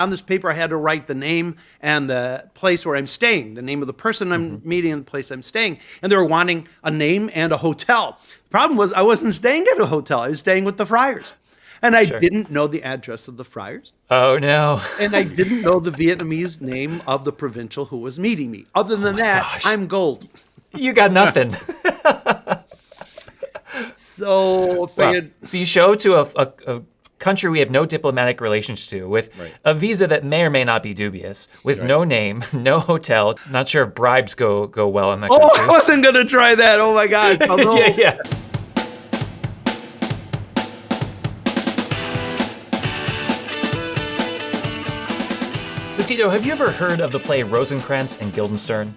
On this paper, I had to write the name and the place where I'm staying, the name of the person I'm meeting and the place I'm staying. And they were wanting a name and a hotel. The problem was I wasn't staying at a hotel. I was staying with the friars. And I didn't know the address of the friars. Oh, no. And I didn't know the Vietnamese name of the provincial who was meeting me. Other than that, gosh. I'm gold. You got nothing. So figured. So you show to a country we have no diplomatic relations to, with a visa that may or may not be dubious, with no name, no hotel. Not sure if bribes go well in that country. Oh, I wasn't going to try that. Oh, my God. Yeah. So, Tito, have you ever heard of the play Rosencrantz and Guildenstern?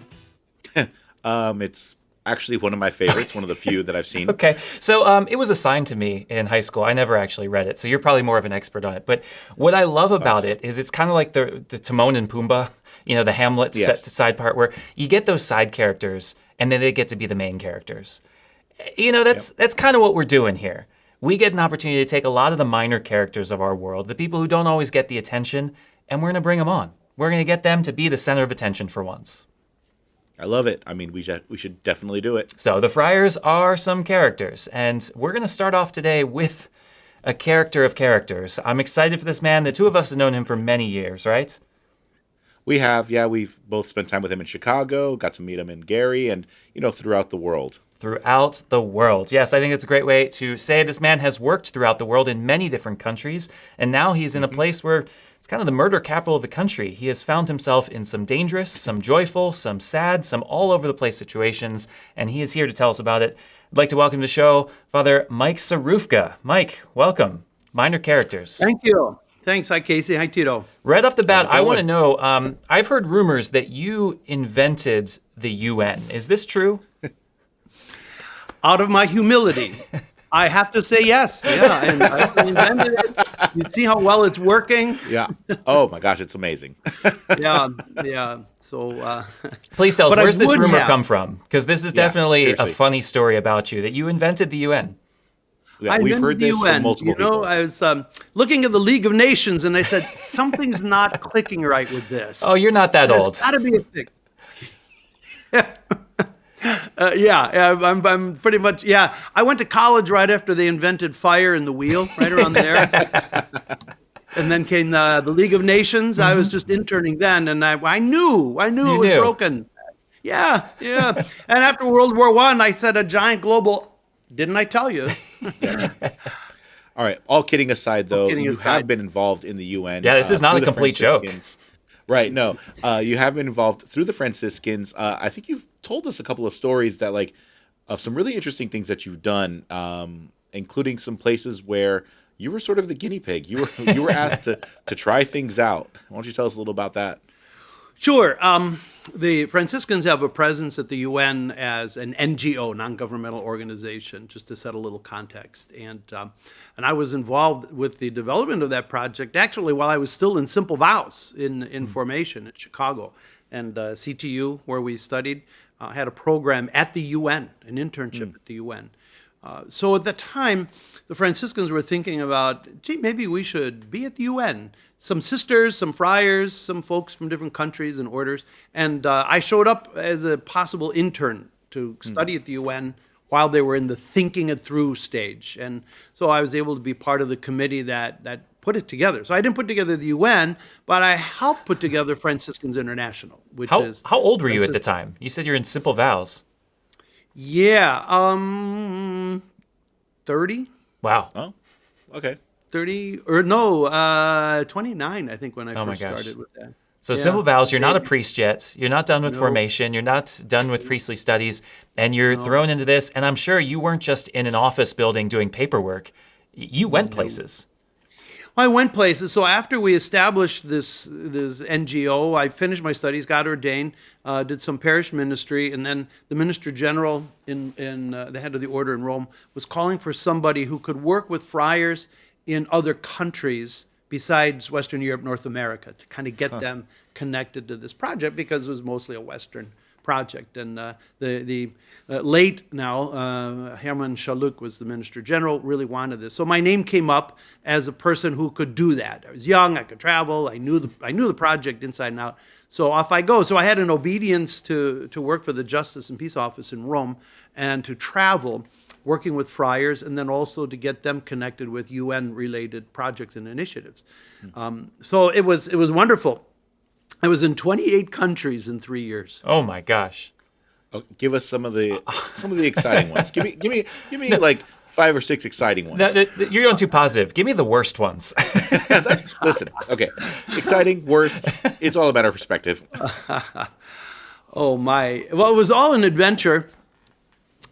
It's actually one of my favorites, one of the few that I've seen. Okay, so it was assigned to me in high school. I never actually read it, so you're probably more of an expert on it. But what I love about it is it's kind of like the Timon and Pumbaa, the Hamlet set to side part, where you get those side characters, and then they get to be the main characters. That's kind of what we're doing here. We get an opportunity to take a lot of the minor characters of our world, the people who don't always get the attention, and we're going to bring them on. We're going to get them to be the center of attention for once. I love it. I mean, we should definitely do it. So the friars are some characters, and we're going to start off today with a character of characters. I'm excited for this man. The two of us have known him for many years, right? We have, we've both spent time with him in Chicago, got to meet him in Gary, and, throughout the world. Throughout the world. Yes, I think it's a great way to say this man has worked throughout the world in many different countries, and now he's in a place where it's kind of the murder capital of the country. He has found himself in some dangerous, some joyful, some sad, some all over the place situations, and he is here to tell us about it. I'd like to welcome to the show Father Mike Surufka. Mike, welcome. Minor characters. Thank you. Thanks. Hi, Casey. Hi, Tito. Right off the bat, I want to know, I've heard rumors that you invented the UN. Is this true? Out of my humility, I have to say yes. Yeah, and I invented it. You see how well it's working? Yeah. Oh, my gosh, it's amazing. Yeah. So, please tell us, where's this rumor come from? Because this is definitely seriously. a funny story about you, that you invented the UN. Yeah, we've heard this from multiple people. I was looking at the League of Nations, and I said, something's not clicking right with this. Oh, you're not that old. There's got to be a fix. I'm pretty much, I went to college right after they invented fire and the wheel, right around there. And then came the League of Nations. I was just interning then, and I knew it was broken. Yeah. And after World War I, I said a giant global, didn't I tell you? All right, all kidding aside, though, you have been involved in the UN. Yeah, this is not a complete joke. Right, no. You have been involved through the Franciscans. I think you've told us a couple of stories of some really interesting things that you've done, including some places where you were sort of the guinea pig. You were asked to try things out. Why don't you tell us a little about that? Sure. The Franciscans have a presence at the UN as an NGO, non-governmental organization, just to set a little context. And I was involved with the development of that project, actually, while I was still in Simple Vows in formation at Chicago. And CTU, where we studied, had a program at the UN, an internship at the UN. So at the time, the Franciscans were thinking about, maybe we should be at the UN. Some sisters, some friars, some folks from different countries and orders. And I showed up as a possible intern to study at the UN while they were in the thinking it through stage. And so I was able to be part of the committee that put it together. So I didn't put together the UN, but I helped put together Franciscans International, which is... How old were you at the time? You said you're in Simple Vows. Yeah, 30. Wow. Oh, okay. 30, or no, 29, I think, when I first started with that. So Simple Vows, you're not a priest yet. You're not done with formation. You're not done with priestly studies. And you're thrown into this. And I'm sure you weren't just in an office building doing paperwork. You went places. Well, I went places. So after we established this NGO, I finished my studies, got ordained, did some parish ministry, and then the minister general in the head of the order in Rome was calling for somebody who could work with friars in other countries besides Western Europe, North America, to kind of get them connected to this project, because it was mostly a Western project. And the late now Herman Shaluk was the Minister General, really wanted this. So my name came up as a person who could do that. I was young, I could travel, I knew the project inside and out. So off I go. So I had an obedience to work for the Justice and Peace Office in Rome and to travel, working with friars, and then also to get them connected with UN-related projects and initiatives. So it was wonderful. I was in 28 countries in 3 years. Oh my gosh. Oh, give us some of the exciting ones. Give me like 5 or 6 exciting ones. You're going too positive. Give me the worst ones. Listen, okay, exciting, worst. It's all a matter of perspective. Oh my! Well, it was all an adventure.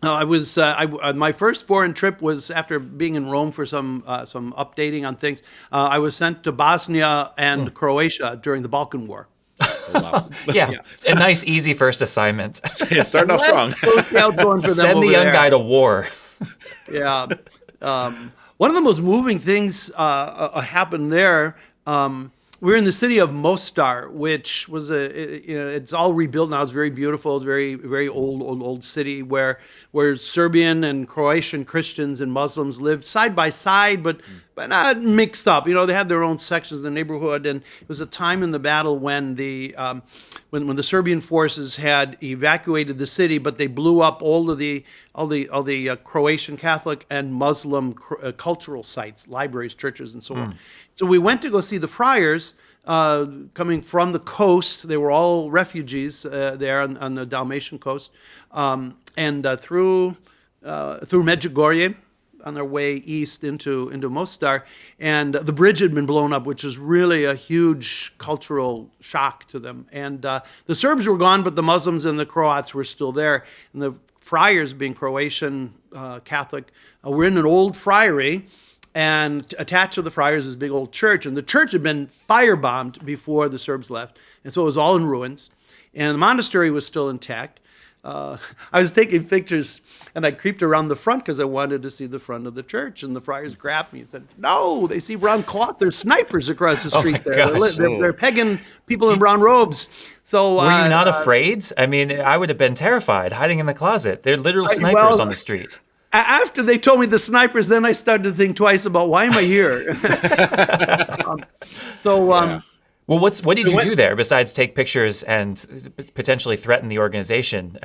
My first foreign trip was after being in Rome for some updating on things. I was sent to Bosnia and Croatia during the Balkan War. Oh, wow. Yeah, a nice, easy first assignment. Starting off strong. Send the young guy to war. Yeah. One of the most moving things happened there. We were in the city of Mostar, which was it's all rebuilt now. It's very beautiful. It's very, very old city where Serbian and Croatian Christians and Muslims lived side by side, but not mixed up. They had their own sections of the neighborhood, and it was a time in the battle when when the Serbian forces had evacuated the city, but they blew up all the Croatian Catholic and Muslim cultural sites, libraries, churches, and so on. So we went to go see the friars coming from the coast. They were all refugees there on the Dalmatian coast, and through Medjugorje on their way east into Mostar. And the bridge had been blown up, which was really a huge cultural shock to them. And the Serbs were gone, but the Muslims and the Croats were still there. And the friars, being Croatian Catholic, were in an old friary. And attached to the friars is a big old church. And the church had been firebombed before the Serbs left. And so it was all in ruins. And the monastery was still intact. I was taking pictures, and I creeped around the front because I wanted to see the front of the church. And the friars grabbed me and said, "No, they see brown cloth. There's snipers across the street there. They're pegging people in brown robes." So were you not afraid? I mean, I would have been terrified, hiding in the closet. They're literal snipers on the street. After they told me the snipers, then I started to think twice about why am I here. Well, what did you do there besides take pictures and potentially threaten the organization?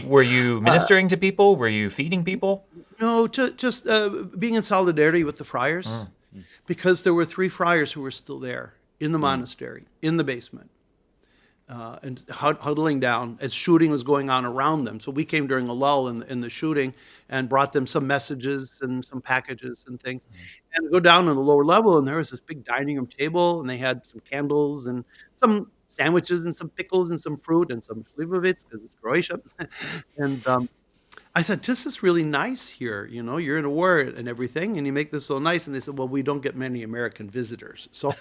Were you ministering to people? Were you feeding people? No, just being in solidarity with the friars, because there were 3 friars who were still there in the monastery, in the basement. And huddling down as shooting was going on around them. So we came during a lull in the shooting and brought them some messages and some packages and things. And go down on the lower level, and there was this big dining room table, and they had some candles and some sandwiches and some pickles and some fruit and some slivovitz because it's Croatia. And I said, "This is really nice here. You're in a war and everything, and you make this so nice." And they said, "Well, we don't get many American visitors." So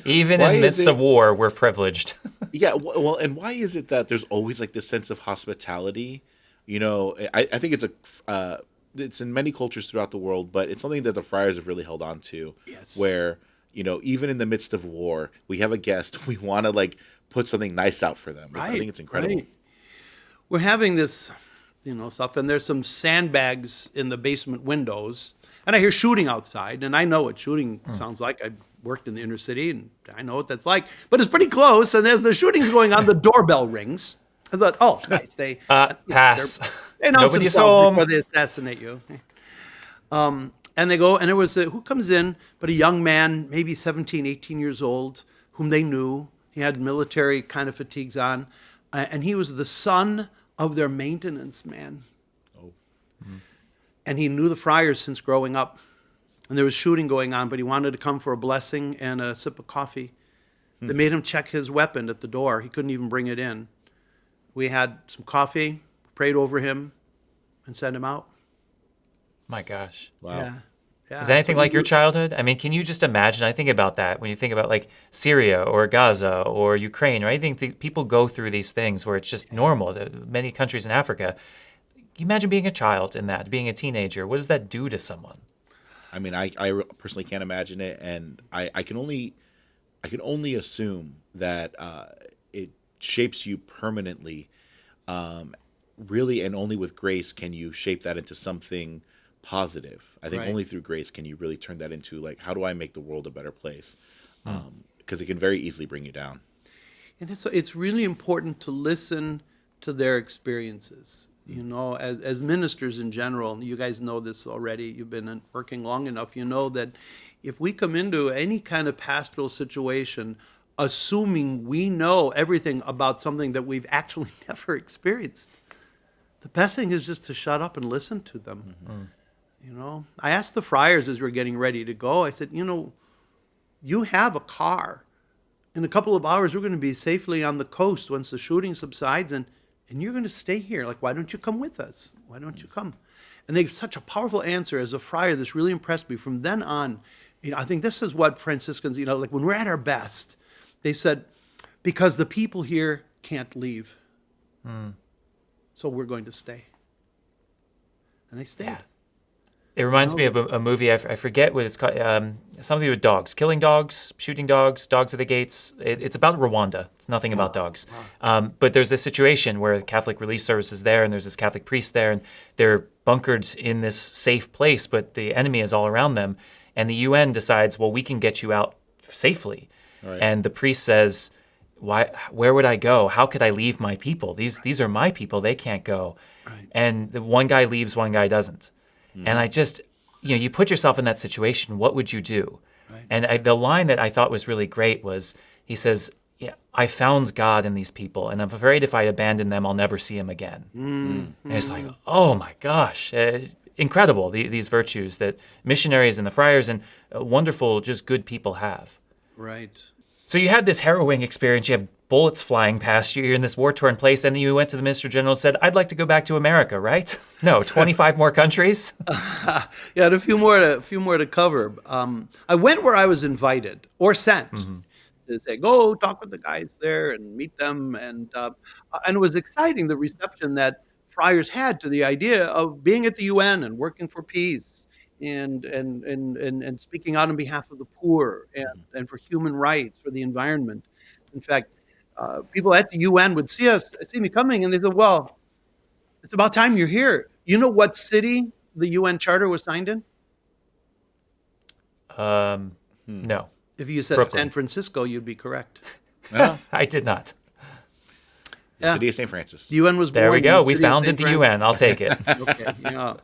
even in the midst of war, we're privileged. Yeah. Well, and why is it that there's always like this sense of hospitality? I think it's in many cultures throughout the world, but it's something that the friars have really held on to. Yes. Where, even in the midst of war, we have a guest, we want to like put something nice out for them. I think it's incredible. Right. We're having this, stuff, and there's some sandbags in the basement windows, and I hear shooting outside, and I know what shooting sounds like. I worked in the inner city, and I know what that's like, but it's pretty close, and as the shooting's going on, the doorbell rings. I thought, oh, nice, they pass. They announce Nobody's themselves home before they assassinate you. And they go, and there was who comes in, but a young man, maybe 17, 18 years old, whom they knew. He had military kind of fatigues on, and he was the son of their maintenance man. Oh. And he knew the friars since growing up. And there was shooting going on, but he wanted to come for a blessing and a sip of coffee. They made him check his weapon at the door. He couldn't even bring it in. We had some coffee, prayed over him, and sent him out. My gosh. Wow. Yeah. Is that anything like your childhood? I mean, can you just imagine? I think about that when you think about like Syria or Gaza or Ukraine, or I think people go through these things where it's just normal. Many countries in Africa. Can you imagine being a child in that, being a teenager? What does that do to someone? I mean, I personally can't imagine it, and I can only assume that shapes you permanently, really and only with grace can you shape that into something positive. I think Right. only through grace can you really turn that into like, how do I make the world a better place? Because it can very easily bring you down. And it's really important to listen to their experiences. As ministers in general, and you guys know this already, you've been working long enough, you know that if we come into any kind of pastoral situation assuming we know everything about something that we've actually never experienced, the best thing is just to shut up and listen to them. I asked the friars as we were getting ready to go, I said, you have a car. In a couple of hours, we're going to be safely on the coast once the shooting subsides, and you're going to stay here. Like, why don't you come with us? Why don't you come? And they gave such a powerful answer as a friar. This really impressed me. From then on, I think this is what Franciscans, like when we're at our best, they said, because the people here can't leave, so we're going to stay. And they stayed. Yeah. It reminds me of a movie, I forget what it's called, something with dogs, killing dogs, shooting dogs, dogs at the gates. It's about Rwanda. It's nothing about dogs. But there's this situation where the Catholic Relief Service is there, and there's this Catholic priest there, and they're bunkered in this safe place, but the enemy is all around them. And the UN decides, well, we can get you out safely. Right. And the priest says, where would I go? How could I leave my people? These are my people. They can't go. Right. And the one guy leaves, one guy doesn't. And I just, you put yourself in that situation, what would you do? Right. And the line that I thought was really great was, he says, yeah, I found God in these people, and I'm afraid if I abandon them, I'll never see him again. And it's like, oh my gosh, incredible, these virtues that missionaries and the friars and wonderful, just good people have. Right. So you had this harrowing experience, you have bullets flying past you, you're in this war-torn place, and then you went to the Minister General and said, I'd like to go back to America, right? No, 25 more countries? Yeah, a few more to cover. I went where I was invited or sent to say, go talk with the guys there and meet them. And it was exciting, the reception that friars had to the idea of being at the UN and working for peace. And speaking out on behalf of the poor and for human rights, for the environment. In fact, people at the UN would see me coming, and they said, well, it's about time you're here. You know what city the UN Charter was signed in? No. If you said Brooklyn. San Francisco, you'd be correct. Well, I did not. the city of St. Francis. The UN was born. There we in go. the We city of founded St. the UN. I'll take it. Okay. Yeah.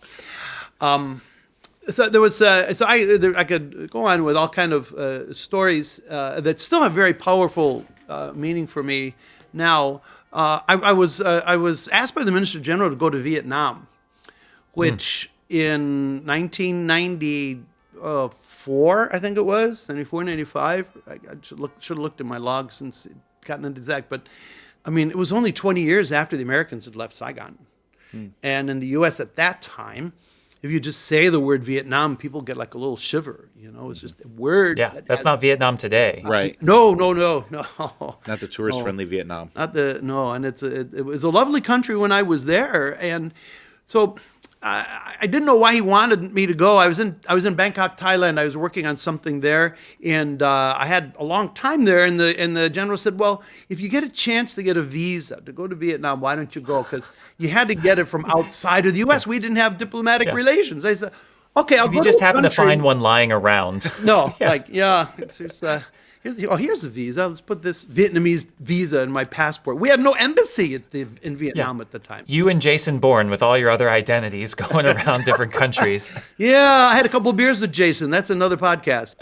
So there was, I could go on with all kind of stories that still have very powerful meaning for me now. I was asked by the Minister General to go to Vietnam, which in 1994, I think it was, 94, 95. I should have looked at my logs since it gotten into exact, but I mean, it was only 20 years after the Americans had left Saigon. And in the U.S. at that time, if you just say the word Vietnam, people get like a little shiver. It's just a word. Yeah, that's not Vietnam today. Right. No. Not the tourist-friendly Vietnam. And it was a lovely country when I was there, and so I didn't know why he wanted me to go. I was in Bangkok, Thailand. I was working on something there, and I had a long time there. And the general said, "Well, if you get a chance to get a visa to go to Vietnam, why don't you go? Because you had to get it from outside of the U.S. We didn't have diplomatic relations." I said, "Okay, I'll If go you to just a happen to country." find one lying around. No, here's the visa. Let's put this Vietnamese visa in my passport. We had no embassy in Vietnam at the time. You and Jason Bourne with all your other identities going around different countries. Yeah, I had a couple of beers with Jason. That's another podcast.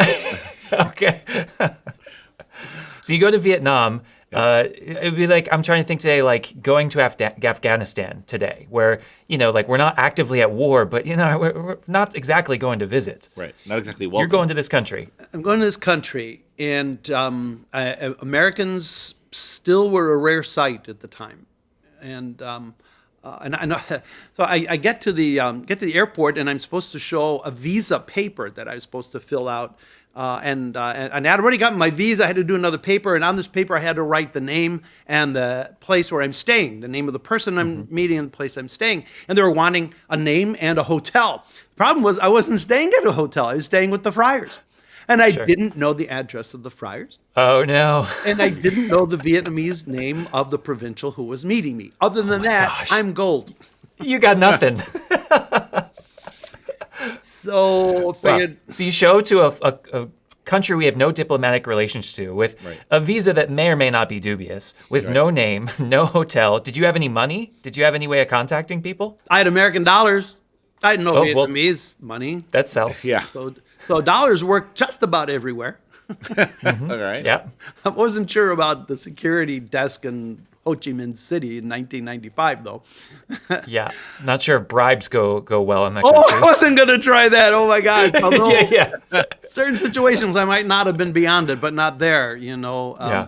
Okay. So you go to Vietnam. It'd be like, I'm trying to think today, like going to Afghanistan today, where, like we're not actively at war, but, we're not exactly going to visit. Right. Not exactly welcome. You're going to this country. I'm going to this country, and Americans still were a rare sight at the time. And so I get to the airport, and I'm supposed to show a visa paper that I was supposed to fill out. And I had already gotten my visa. I had to do another paper, and on this paper I had to write the name and the place where I'm staying, the name of the person I'm meeting and the place I'm staying. And they were wanting a name and a hotel. The problem was I wasn't staying at a hotel. I was staying with the friars. And I Sure. didn't know the address of the friars. Oh no. And I didn't know the Vietnamese name of the provincial who was meeting me. Other than that, gosh. I'm gold. You got nothing. So Wow. figured, So you show to a country we have no diplomatic relations to, with Right. a visa that may or may not be dubious, with Right. no name, no hotel. Did you have any money? Did you have any way of contacting people? I had American dollars. I had no Oh, well- Vietnamese money. That sells. Yeah. So dollars worked just about everywhere. All right. Yeah. I wasn't sure about the security desk in Ho Chi Minh City in 1995, though. Yeah. Not sure if bribes go well in that Oh, I country. wasn't going to try that. Oh, my God. Although yeah. certain situations I might not have been beyond it, but not there, Yeah.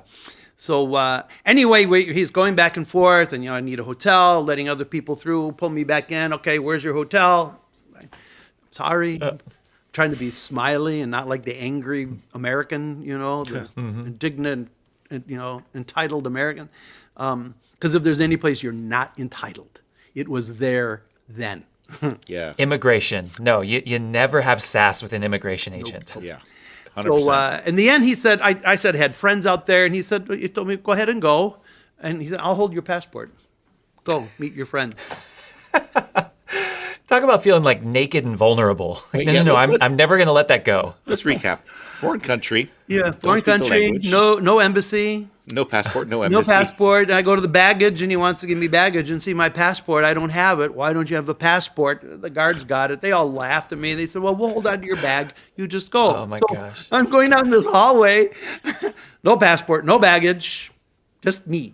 So anyway, he's going back and forth, and I need a hotel, letting other people through, pull me back in. Okay, where's your hotel? Sorry, trying to be smiley and not like the angry American, the indignant, entitled American. Because if there's any place you're not entitled, it was there then. Yeah. Immigration. No, you never have sass with an immigration agent. Yeah. So 100%. in the end, he said, I said, I had friends out there, and he said, he told me, go ahead and go. And he said, I'll hold your passport. Go, meet your friend. Talk about feeling like naked and vulnerable. No, yeah, no, let's- I'm never going to let that go. Let's recap. Foreign country. Yeah, Don't foreign speak the country, language. no embassy, No passport, no no embassy. passport. I go to the baggage, and he wants to give me baggage and see my passport. I don't have it. Why don't you have a passport? The guards got it. They all laughed at me. They said, well, we'll hold on to your bag. You just go. Oh, my So gosh. I'm going down this hallway. No passport, no baggage, just me.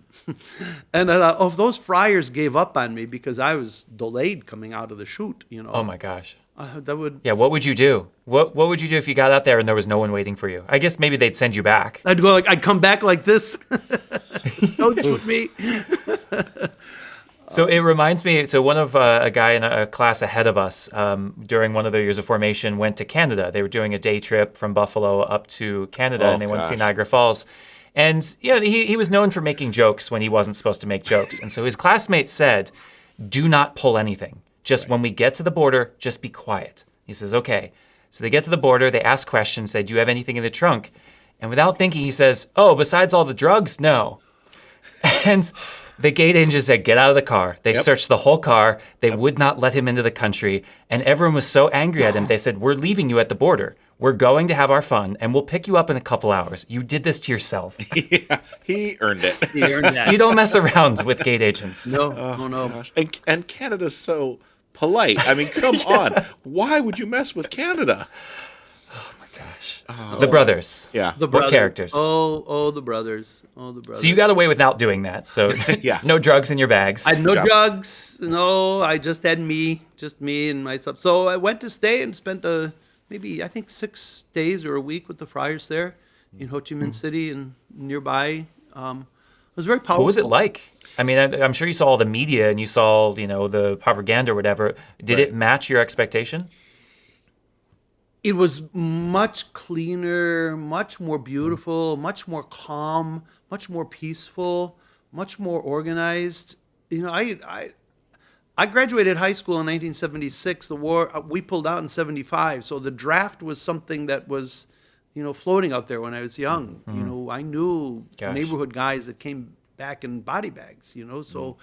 And I thought, if those friars gave up on me because I was delayed coming out of the chute, Oh my gosh. that would. Yeah, what would you do? What would you do if you got out there and there was no one waiting for you? I guess maybe they'd send you back. I'd go I'd come back like this. Don't shoot me. So it reminds me, so one of a guy in a class ahead of us during one of their years of formation went to Canada. They were doing a day trip from Buffalo up to Canada, Oh, and they went to see gosh. Niagara Falls. And he was known for making jokes when he wasn't supposed to make jokes. And so his classmates said, do not pull anything. Just when we get to the border, just be quiet. He says, okay. So they get to the border, they ask questions, say, do you have anything in the trunk? And without thinking, he says, oh, besides all the drugs, no. And the gate agent said, get out of the car. They searched the whole car. They would not let him into the country. And everyone was so angry at him, they said, we're leaving you at the border. We're going to have our fun, and we'll pick you up in a couple hours. You did this to yourself. Yeah, he earned it. He earned that. You don't mess around with gate agents. No, no. Gosh. And Canada's so polite. I mean, come on. Why would you mess with Canada? Gosh. The brothers. Yeah. The What brothers. characters? Oh, the brothers. Oh, the brothers. So you got away without doing that. So Yeah. no drugs in your bags. I had no Good job. drugs. No, I just had just me and myself. So I went to stay and spent maybe I think 6 days or a week with the friars there in Ho Chi Minh City and nearby. It was very powerful. What was it like? I mean, I'm sure you saw all the media and you saw, the propaganda or whatever. Did it match your expectation? It was much cleaner, much more beautiful, much more calm, much more peaceful, much more organized. I graduated high school in 1976. The war, we pulled out in 75. So the draft was something that was, floating out there when I was young. I knew Gosh. neighborhood guys that came back in body bags, so,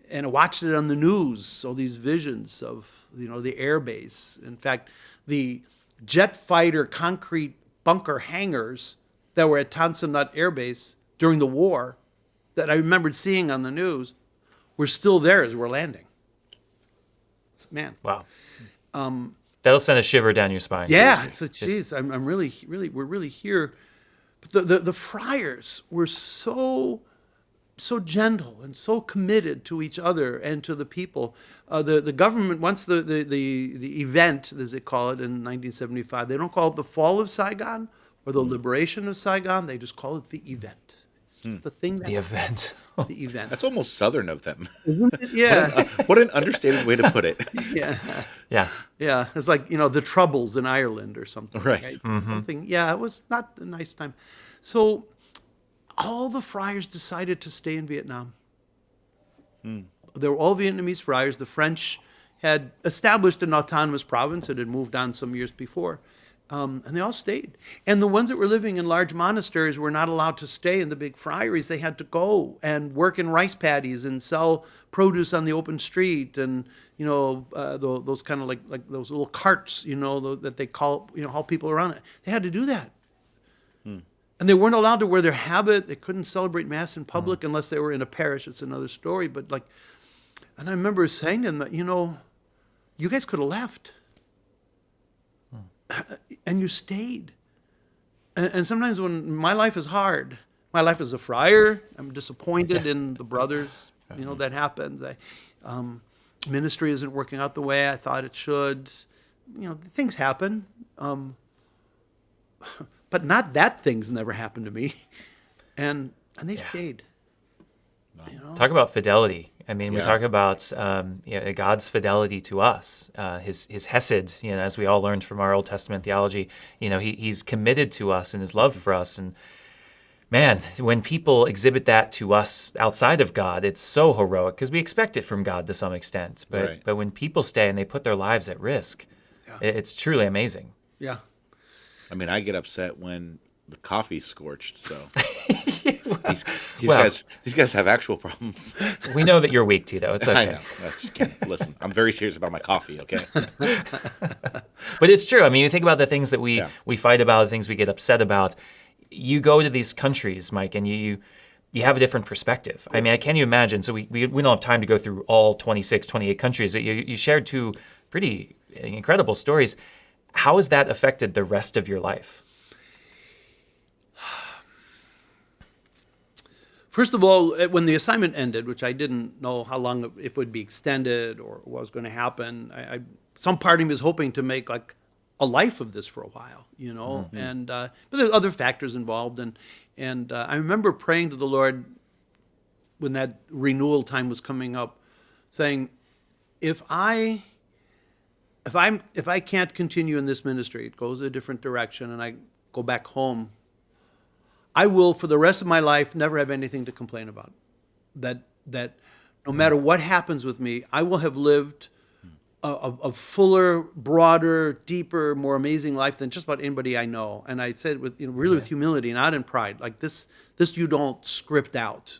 and I watched it on the news. So these visions of, the air base. In fact, the jet fighter concrete bunker hangars that were at Thompson Nut Air Base during the war that I remembered seeing on the news were still there as we're landing. Man. Wow. That'll send a shiver down your spine. Yeah. Seriously. So, Just- geez, I'm really, we're really here. But the friars were so gentle and so committed to each other and to the people. The government, once the event, as they call it in 1975, they don't call it the fall of Saigon or the liberation of Saigon. They just call it the event. It's just the thing that the event. the event. That's almost Southern of them. Yeah. What an understated way to put it. Yeah. Yeah. Yeah, it's like, the Troubles in Ireland or something. Right. Something. Yeah, it was not a nice time. So all the friars decided to stay in Vietnam. They were all Vietnamese friars. The French had established an autonomous province. It had moved on some years before. And they all stayed. And the ones that were living in large monasteries were not allowed to stay in the big friaries. They had to go and work in rice paddies and sell produce on the open street, and those kind of like those little carts, that they call haul people around it. They had to do that. And they weren't allowed to wear their habit. They couldn't celebrate Mass in public unless they were in a parish. It's another story. But and I remember saying to them that, you guys could have left. And you stayed. And sometimes when my life is hard, my life as a friar, I'm disappointed in the brothers, that happens. Ministry isn't working out the way I thought it should. Things happen. But not that things never happened to me. And they stayed. Talk about fidelity. I mean, we talk about God's fidelity to us, his hesed, as we all learned from our Old Testament theology. He's committed to us in his love for us. And man, when people exhibit that to us outside of God, it's so heroic because we expect it from God to some extent. But when people stay and they put their lives at risk, it's truly amazing. Yeah. I mean, I get upset when the coffee's scorched, so these guys have actual problems. We know that you're weak, Tito. It's okay. I know. Listen, I'm very serious about my coffee, okay? But it's true. I mean, you think about the things that we fight about, the things we get upset about. You go to these countries, Mike, and you have a different perspective. I mean, can you imagine? So we don't have time to go through all 26, 28 countries, but you shared two pretty incredible stories. How has that affected the rest of your life? First of all, when the assignment ended, which I didn't know how long if it would be extended or what was going to happen, some part of me was hoping to make like a life of this for a while, and but there are other factors involved, and I remember praying to the Lord when that renewal time was coming up, saying, if I can't continue in this ministry, it goes a different direction, and I go back home, I will, for the rest of my life, never have anything to complain about. That no matter what happens with me, I will have lived a fuller, broader, deeper, more amazing life than just about anybody I know. And I said with really with humility, not in pride. Like this you don't script out.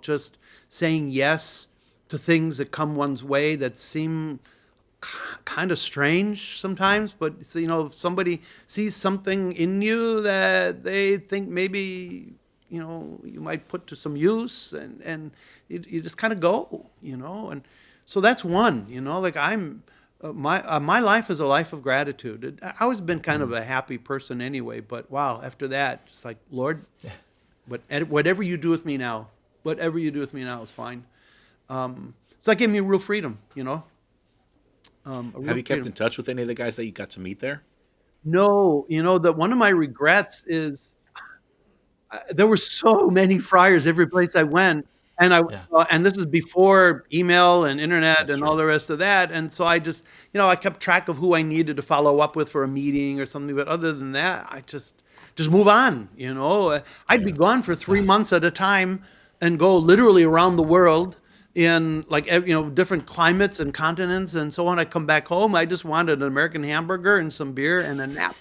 Just saying yes to things that come one's way that seem kind of strange sometimes, but if somebody sees something in you that they think maybe you might put to some use, and you just kind of go, and so that's one. Like I'm my life is a life of gratitude. I always been kind of a happy person anyway, but wow, after that, it's like, Lord, whatever you do with me now, is fine. So that gave me real freedom, Have you kept in touch with any of the guys that you got to meet there? No, that one of my regrets is there were so many friars every place I went, and and this is before email and internet. That's and true. All the rest of that, and so I just I kept track of who I needed to follow up with for a meeting or something. But other than that, I just move on. I'd be gone for 3 months at a time and go literally around the world in different climates and continents and so on. I come back home, I just wanted an American hamburger and some beer and a nap.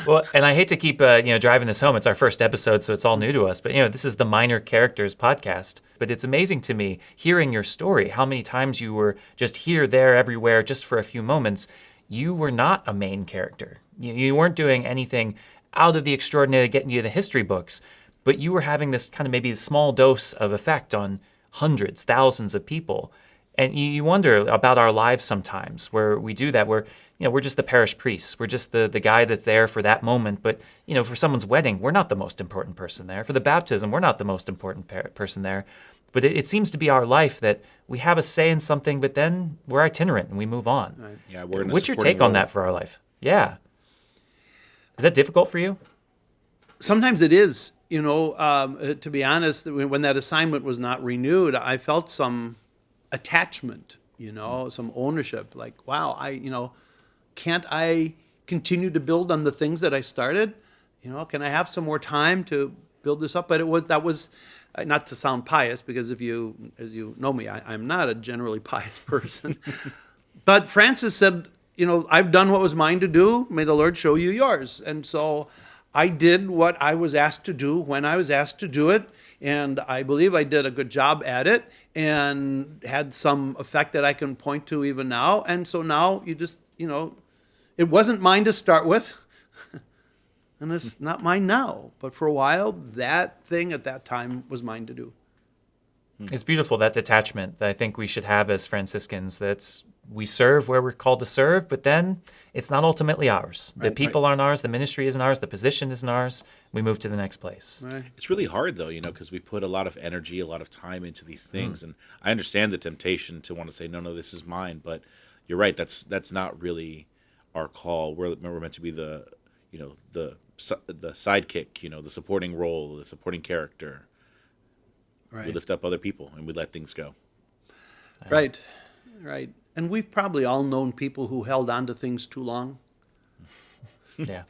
Well, and I hate to keep driving this home. It's our first episode, so it's all new to us. But this is the Minor Characters podcast. But it's amazing to me hearing your story, how many times you were just here, there, everywhere, just for a few moments. You were not a main character. You weren't doing anything out of the extraordinary, getting you the history books. But you were having this kind of maybe small dose of effect on hundreds, thousands of people. And you wonder about our lives sometimes where we do that, where we're just the parish priest. We're just the guy that's there for that moment. But for someone's wedding, we're not the most important person there. For the baptism, we're not the most important person there. But it seems to be our life that we have a say in something, but then we're itinerant and we move on. Right. Yeah, we're in a What's your take on that for our life? Yeah. Is that difficult for you? Sometimes it is. To be honest, when that assignment was not renewed, I felt some attachment, some ownership. Like, wow, can't I continue to build on the things that I started? Can I have some more time to build this up? But that was not to sound pious, because as you know me, I'm not a generally pious person. But Francis said, I've done what was mine to do. May the Lord show you yours. And so I did what I was asked to do when I was asked to do it. And I believe I did a good job at it and had some effect that I can point to even now. And so now it wasn't mine to start with. And it's not mine now. But for a while, that thing at that time was mine to do. It's beautiful, that detachment that I think we should have as Franciscans. That's we serve where we're called to serve, but then it's not ultimately ours. The people aren't ours, the ministry isn't ours, the position isn't ours. We move to the next place. Right. It's really hard though, because we put a lot of energy, a lot of time into these things, and I understand the temptation to want to say, no, this is mine. But you're right. That's not really our call. We're meant to be the sidekick, the supporting role, the supporting character. Right. We lift up other people and we let things go. Right. And we've probably all known people who held on to things too long. Yeah.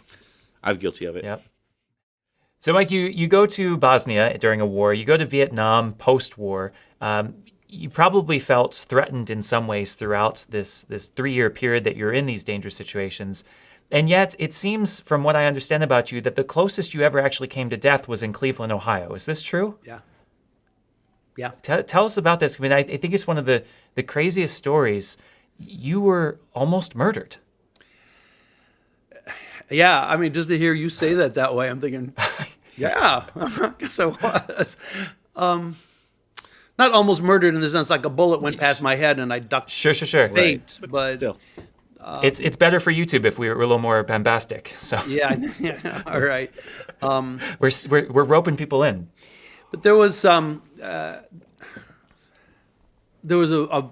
I'm guilty of it. Yep. So, Mike, you go to Bosnia during a war. You go to Vietnam post-war. You probably felt threatened in some ways throughout this 3-year period that you're in these dangerous situations. And yet, it seems, from what I understand about you, that the closest you ever actually came to death was in Cleveland, Ohio. Is this true? Yeah. Yeah. Tell us about this. I mean, I think it's one of the craziest stories. You were almost murdered. Yeah. I mean, just to hear you say that way, I'm thinking, yeah, I guess I was. Not almost murdered in the sense like a bullet went past my head and I ducked. Sure. Faint, Right. but Still. It's better for YouTube if we were a little more bombastic. So yeah. All right. we're roping people in. But there was a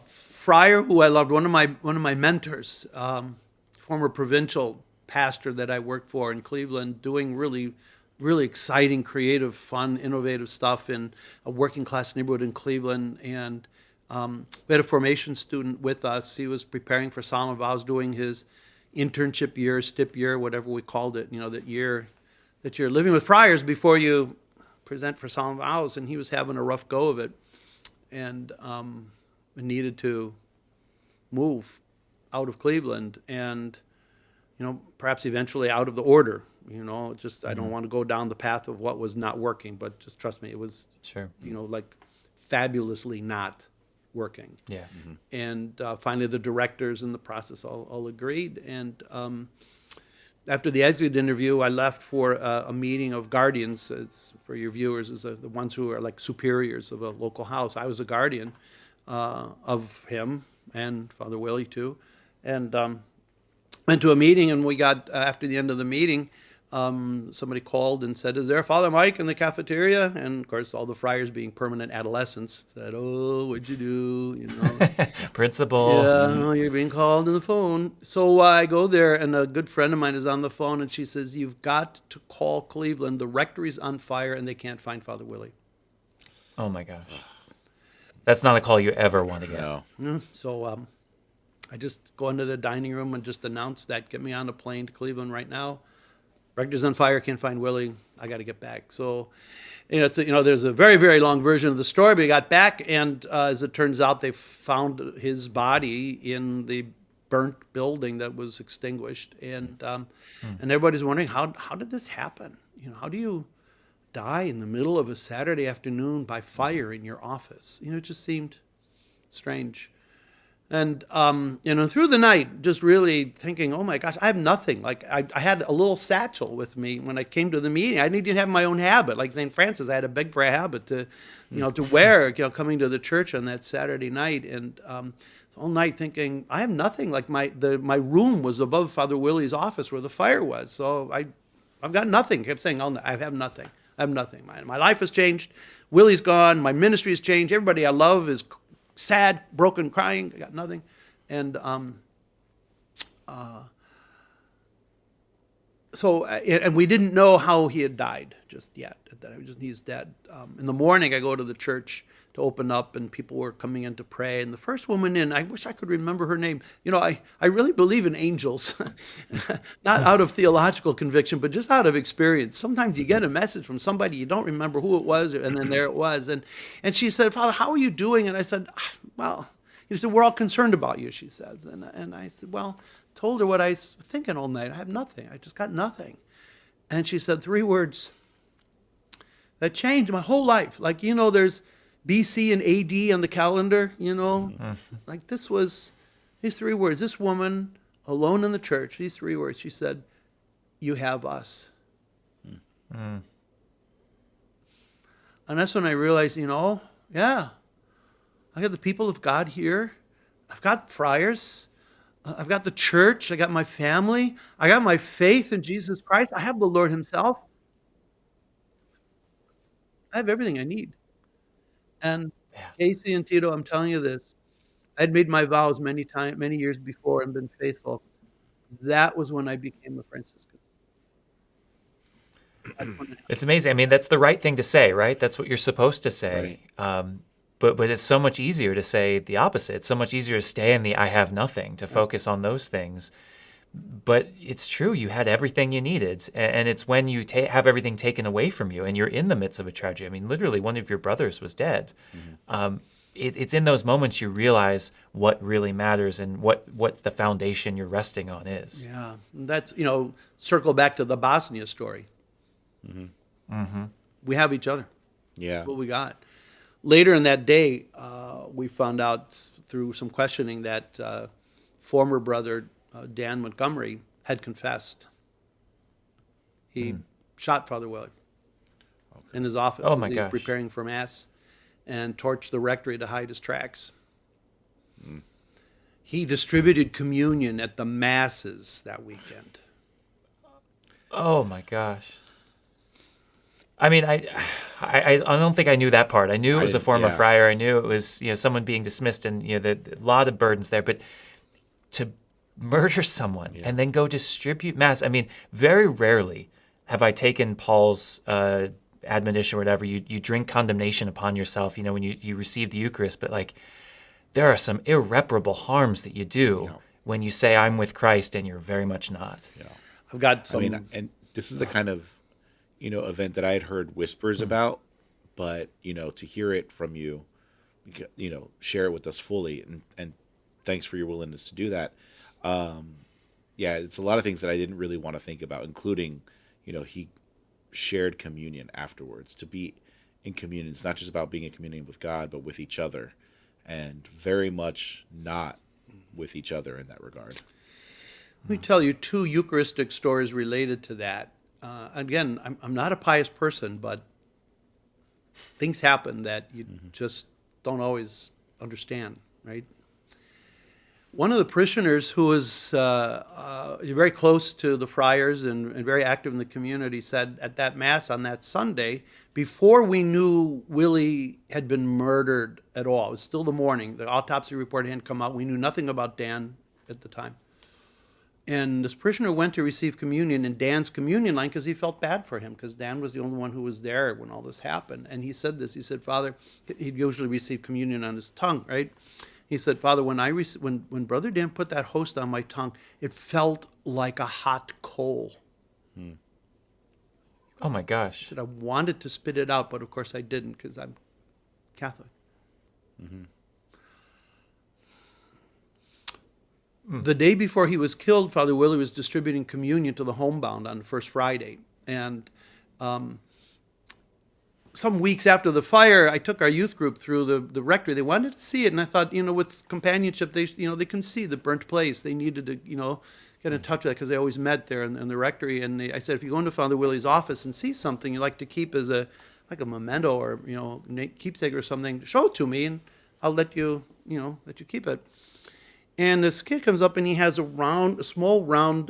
friar who I loved, one of my mentors, former provincial pastor that I worked for in Cleveland, doing really, really exciting, creative, fun, innovative stuff in a working class neighborhood in Cleveland. And we had a formation student with us. He was preparing for Solemn Vows, doing his internship year, stip year, whatever we called it, that year that you're living with friars before you present for Solemn Vows, and he was having a rough go of it, and needed to move out of Cleveland, and perhaps eventually out of the order. I don't want to go down the path of what was not working, but just trust me, it was Sure. Like fabulously not working. Yeah. And finally, the directors in the process all agreed, and after the exit interview, I left for a meeting of guardians. It's, for your viewers, is the ones who are like superiors of a local house. I was a guardian of him and Father Willie too, and went to a meeting. And we got after the end of the meeting, somebody called and said, "Is there a Father Mike in the cafeteria?" And of course, all the friars, being permanent adolescents, said, "Oh, what'd you do?" Principal. Yeah, you're being called on the phone. So I go there, and a good friend of mine is on the phone, and she says, "You've got to call Cleveland. The rectory's on fire, and they can't find Father Willie." Oh my gosh. That's not a call you ever want to get. No. So I just go into the dining room and just announce that, "Get me on a plane to Cleveland right now. Rector's on fire, can't find Willie. I got to get back." So, there's a very, very long version of the story, but he got back, and as it turns out, they found his body in the burnt building that was extinguished, and everybody's wondering, how did this happen? How do you die in the middle of a Saturday afternoon by fire in your office? It just seemed strange. And, through the night, just really thinking, oh my gosh, I have nothing. Like I had a little satchel with me when I came to the meeting. I didn't even have my own habit. Like St. Francis, I had to beg for a habit to wear, coming to the church on that Saturday night. And all night thinking, I have nothing. Like my room was above Father Willie's office where the fire was. So I've got nothing. I kept saying, I have nothing. I have nothing. My life has changed. Willie's gone. My ministry has changed. Everybody I love is sad, broken, crying. I got nothing. And and we didn't know how he had died just yet. He's dead. In the morning, I go to the church to open up, and people were coming in to pray. And the first woman in, I wish I could remember her name. I really believe in angels, not out of theological conviction, but just out of experience. Sometimes you get a message from somebody, you don't remember who it was, and then there it was. And she said, "Father, how are you doing?" And I said, "Well," he said, "We're all concerned about you," she says. And I said, "Well, told her what I was thinking all night. I have nothing. I just got nothing. And she said 3 words that changed my whole life. Like, there's BC and AD on the calendar, like these 3 words. This woman alone in the church, these 3 words, she said, "You have us." Mm. And that's when I realized, yeah, I got the people of God here. I've got friars. I've got the church. I got my family. I got my faith in Jesus Christ. I have the Lord himself. I have everything I need. And Yeah. Casey and Tito, I'm telling you this. I'd made my vows many years before and been faithful. That was when I became a Franciscan. That's when It's amazing. I mean, that's the right thing to say, right? That's what you're supposed to say. Right. But it's so much easier to say the opposite. It's so much easier to stay in the I have nothing, to focus on those things. But it's true, you had everything you needed. And it's when you have everything taken away from you and you're in the midst of a tragedy. I mean, literally, one of your brothers was dead. It's in those moments you realize what really matters and what the foundation you're resting on is. Yeah, that's, circle back to the Bosnia story. We have each other. Yeah. That's what we got. Later in that day, we found out through some questioning that former brother Dan Montgomery had confessed. He shot Father Willard in his office Oh, as my he was gosh. preparing for Mass and torched the rectory to hide his tracks. He distributed communion at the Masses that weekend. Oh my gosh. I mean, I don't think I knew that part. I knew it was a former friar. I knew it was someone being dismissed, and a lot of burdens there. But to murder someone and then go distribute Mass. I mean, very rarely have I taken Paul's admonition or whatever. You drink condemnation upon yourself, when you receive the Eucharist. But like, there are some irreparable harms that you do when you say I'm with Christ and you're very much not. Yeah. I've got some. And this is the kind of event that I had heard whispers about, but to hear it from you, share it with us fully, and thanks for your willingness to do that. Yeah, it's a lot of things that I didn't really want to think about, including, he shared communion afterwards. To be in communion, it's not just about being in communion with God, but with each other, and very much not with each other in that regard. Let me tell you 2 Eucharistic stories related to that. Again, I'm not a pious person, but things happen that you just don't always understand, right? One of the parishioners who was very close to the friars and very active in the community said at that Mass on that Sunday, before we knew Willie had been murdered at all, it was still the morning, the autopsy report hadn't come out, we knew nothing about Dan at the time. And this parishioner went to receive communion in Dan's communion line because he felt bad for him, because Dan was the only one who was there when all this happened. And he said this, he said, Father, he'd usually receive communion on his tongue, right? He said, Father, when Brother Dan put that host on my tongue, it felt like a hot coal. Oh my gosh. He said, I wanted to spit it out, but of course I didn't because I'm Catholic. The day before he was killed, Father Willie was distributing communion to the homebound on the first Friday. And some weeks after the fire, I took our youth group through the rectory. They wanted to see it, and I thought, with companionship, they can see the burnt place. They needed to, get in touch with that because they always met there in the rectory. And I said, if you go into Father Willie's office and see something you like to keep as a memento or keepsake or something, show it to me, and I'll let you keep it. And this kid comes up and he has a small round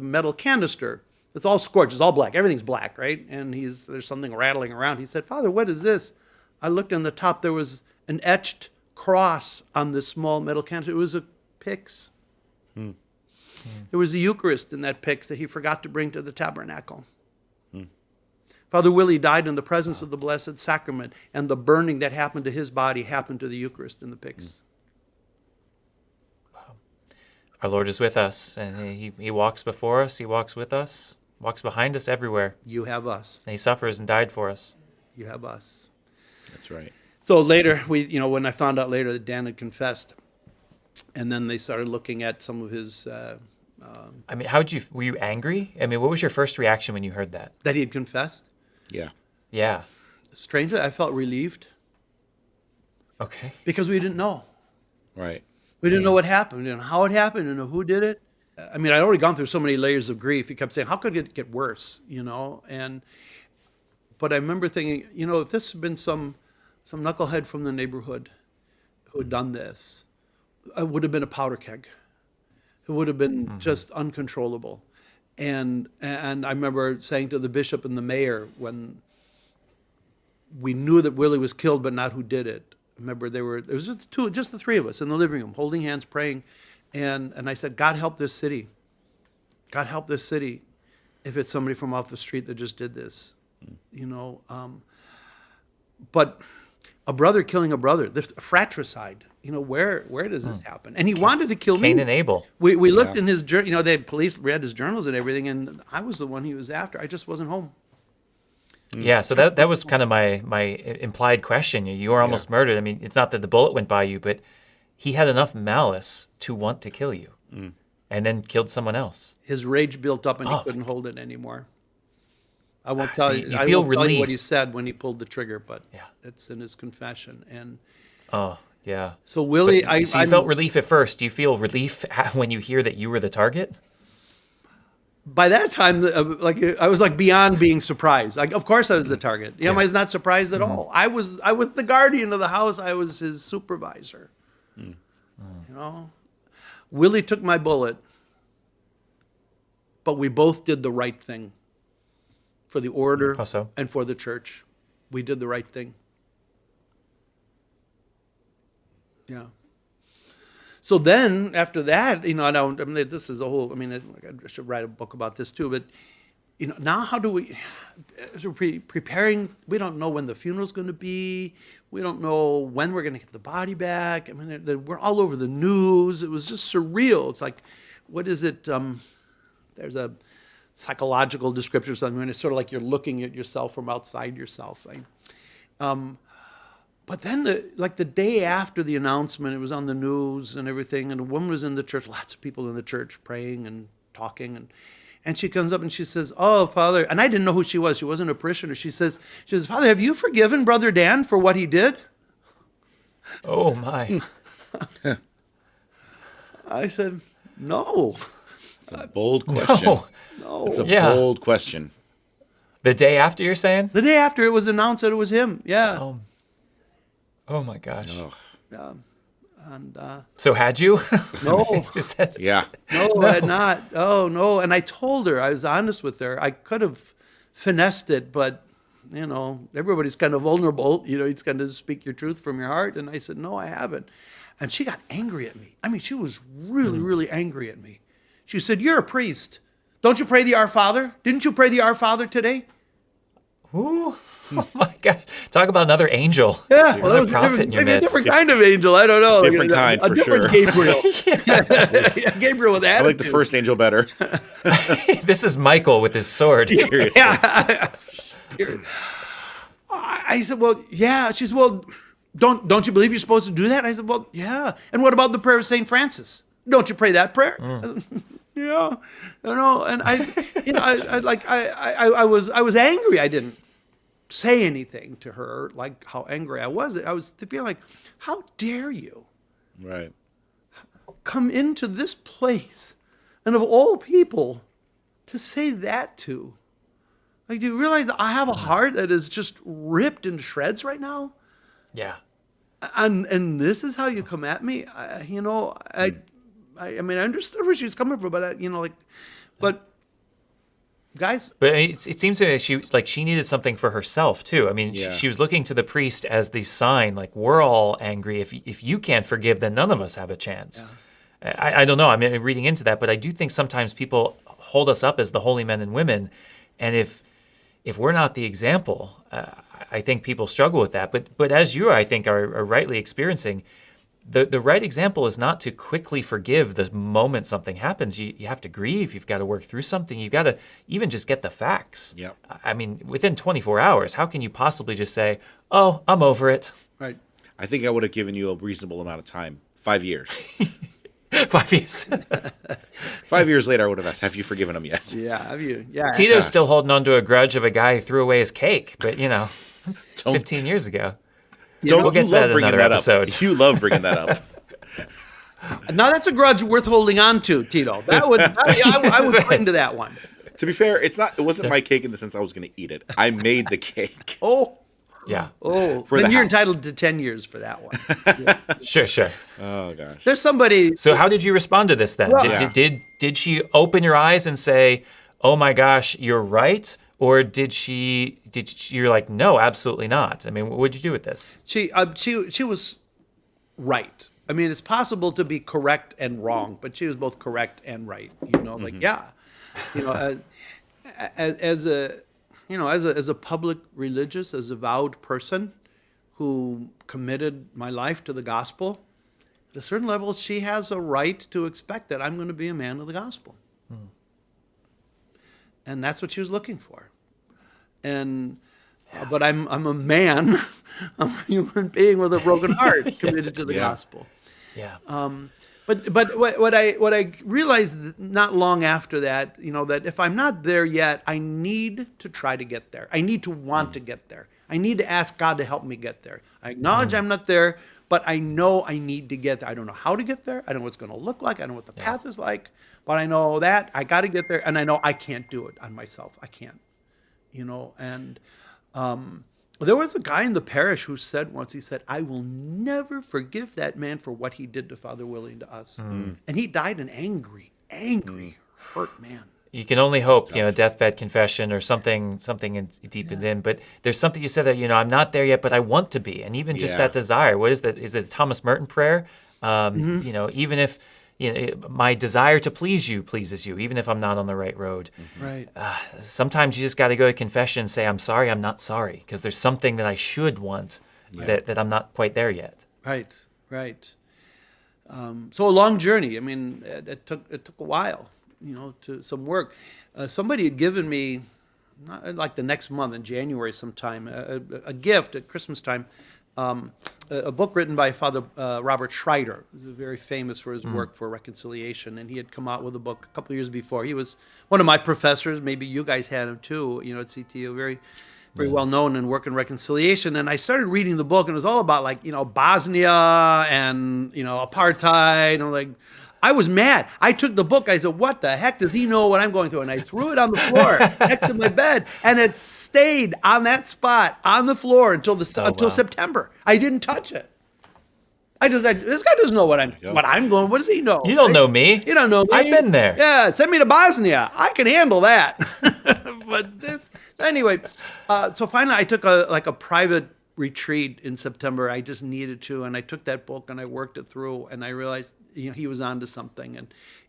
metal canister. It's all scorched. It's all black. Everything's black, right? And there's something rattling around. He said, Father, what is this? I looked on the top. There was an etched cross on this small metal canister. It was a pyx. There was a Eucharist in that pyx that he forgot to bring to the tabernacle. Father Willie died in the presence of the Blessed Sacrament, and the burning that happened to his body happened to the Eucharist in the pyx. Our Lord is with us, and he walks before us, he walks with us, walks behind us everywhere. You have us. And he suffers and died for us. You have us. That's right. So later, when I found out later that Dan had confessed, And then they started looking at some of his I mean, were you angry? I mean, what was your first reaction when you heard that? that he had confessed. Yeah. Yeah. Strangely, I felt relieved Okay. because we didn't know. Right. We didn't know what happened and how it happened and who did it. I mean, I'd already gone through so many layers of grief. He kept saying, "How could it get worse?" But I remember thinking, if this had been some knucklehead from the neighborhood who had done this, it would have been a powder keg. It would have been just uncontrollable. And I remember saying to the bishop and the mayor when we knew that Willie was killed, but not who did it. I remember it was just the three of us in the living room, holding hands, praying. And I said, God help this city. God help this city if it's somebody from off the street that just did this. But a brother killing a brother, this fratricide, where does this happen? And he wanted to kill me. Cain and Abel. We looked in his journal, they had police read his journals and everything, and I was the one he was after. I just wasn't home. Yeah, so that was kind of my implied question. You were almost murdered. I mean, it's not that the bullet went by you, but he had enough malice to want to kill you and then killed someone else. His rage built up and he couldn't hold it anymore. I won't tell So you. you I feel won't tell you relief. what he said when he pulled the trigger, but Yeah. it's in his confession. And Oh, yeah. so Willie, So you felt relief at first. Do you feel relief when you hear that you were the target? by that time, I was like beyond being surprised. Like, of course, I was the target. I was not surprised at all. I was the guardian of the house. I was his supervisor. Willie took my bullet, but we both did the right thing for the order How so? and for the church. We did the right thing. Yeah. So then, after that, this is a whole. I should write a book about this too. But now how do we? As we're preparing, we don't know when the funeral's going to be. We don't know when we're going to get the body back. We're all over the news. It was just surreal. It's like, what is it? There's a psychological description or something. And it's sort of like you're looking at yourself from outside yourself. But then, the day after the announcement, it was on the news and everything, and a woman was in the church, lots of people in the church praying and talking, and she comes up and she says, "Oh, Father," and I didn't know who she was. She wasn't a parishioner. She says, "Father, have you forgiven Brother Dan for what he did?" Oh, my. I said, "No." It's a bold question. No. It's a Yeah. bold question. The day after, you're saying? The day after it was announced that it was him. Yeah. Oh, my gosh. Ugh. And So had you? no. Is that- Yeah. No, I had not. Oh, no. And I told her, I was honest with her. I could have finessed it, but, everybody's kind of vulnerable. It's kind of speak your truth from your heart. And I said, no, I haven't. And she got angry at me. She was really, really angry at me. She said, "You're a priest. Don't you pray the Our Father? Didn't you pray the Our Father today?" Ooh. Oh, my gosh. Talk about another angel. Yeah, Another prophet in your maybe a midst. different kind of angel. I don't know. Different kind, a for different sure. Gabriel. Yeah, Gabriel with attitude. I like the first angel better. This is Michael with his sword. Seriously. Yeah. I said, well, yeah. She said, well, don't you believe you're supposed to do that? I said, well, yeah. And what about the prayer of St. Francis? Don't you pray that prayer? Yeah. And I was angry. I didn't say anything to her, like how angry I was. I was feeling like, how dare you Right. come into this place and of all people to say that to? Like, do you realize that I have a heart that is just ripped in shreds right now? Yeah. And this is how you come at me? I understood where she was coming from, but but guys. But it seems to me she needed something for herself too. Yeah. She was looking to the priest as the sign, like, we're all angry. If you can't forgive, then none of us have a chance. Yeah. I don't know. Reading into that, but I do think sometimes people hold us up as the holy men and women, and if we're not the example, I think people struggle with that. But as you, I think, are rightly experiencing, the right example is not to quickly forgive the moment something happens. You have to grieve. You've got to work through something. You've got to even just get the facts. Yep. Within 24 hours, how can you possibly just say, "Oh, I'm over it"? Right. I think I would have given you a reasonable amount of time 5 years. 5 years. 5 years later, I would have asked, have you forgiven him yet? Yeah, have you? Yeah. Tito's Gosh. still holding on to a grudge of a guy who threw away his cake, but 15 years ago. Don't We'll get you to that love in bringing another that episode. up? You love bringing that up. Now that's a grudge worth holding on to, Tito. I would right. cling to that one. To be fair, it wasn't my cake in the sense I was going to eat it. I made the cake. Oh, Yeah. For then the you're house. entitled to 10 years for that one. Sure. Oh gosh. There's somebody. So how did you respond to this then? Well- Did she open your eyes and say, "Oh my gosh, you're right," or did you're like, "No, absolutely not"? I mean, what did you do with this? She was right. I mean, it's possible to be correct and wrong, but she was both correct and right. Like as a public religious, as a vowed person who committed my life to the gospel, at a certain level, she has a right to expect that I'm going to be a man of the gospel. And that's what she was looking for. But I'm a man, I'm a human being with a broken heart committed to the gospel. Yeah. But what I realized not long after that, that if I'm not there yet, I need to try to get there. I need to want to get there. I need to ask God to help me get there. I acknowledge I'm not there, but I know I need to get there. I don't know how to get there. I don't know what it's going to look like. I don't know what the path is like, but I know that I got to get there, and I know I can't do it on myself. I can't, and there was a guy in the parish who said once, he said, "I will never forgive that man for what he did to Father Willie and to us." And he died an angry, hurt man. You can only hope, deathbed confession or something deep within. But there's something you said that, I'm not there yet, but I want to be. And even just that desire, what is that? Is it the Thomas Merton prayer? Even if my desire to please you pleases you, even if I'm not on the right road. Right. Sometimes you just got to go to confession and say, I'm sorry, I'm not sorry, because there's something that I should want that I'm not quite there yet. Right. So a long journey. I mean, it took a while, to some work. Somebody had given me, like the next month in January sometime, a gift at Christmas time, a book written by Father Robert Schreider, who's very famous for his work for reconciliation, and he had come out with a book a couple of years before. He was one of my professors. Maybe you guys had him too. At CTU, very well known in work in reconciliation. And I started reading the book, and it was all about Bosnia and apartheid. And I'm like, I was mad. I took the book. I said, "What the heck does he know what I'm going through?" And I threw it on the floor next to my bed, and it stayed on that spot on the floor until September. I didn't touch it. This guy doesn't know what I'm going. What does he know? You don't know me. You don't know me. I've been there. Yeah, send me to Bosnia. I can handle that. But anyway. So finally, I took a private retreat in September. I just needed to, and I took that book and I worked it through, and I realized he was onto something,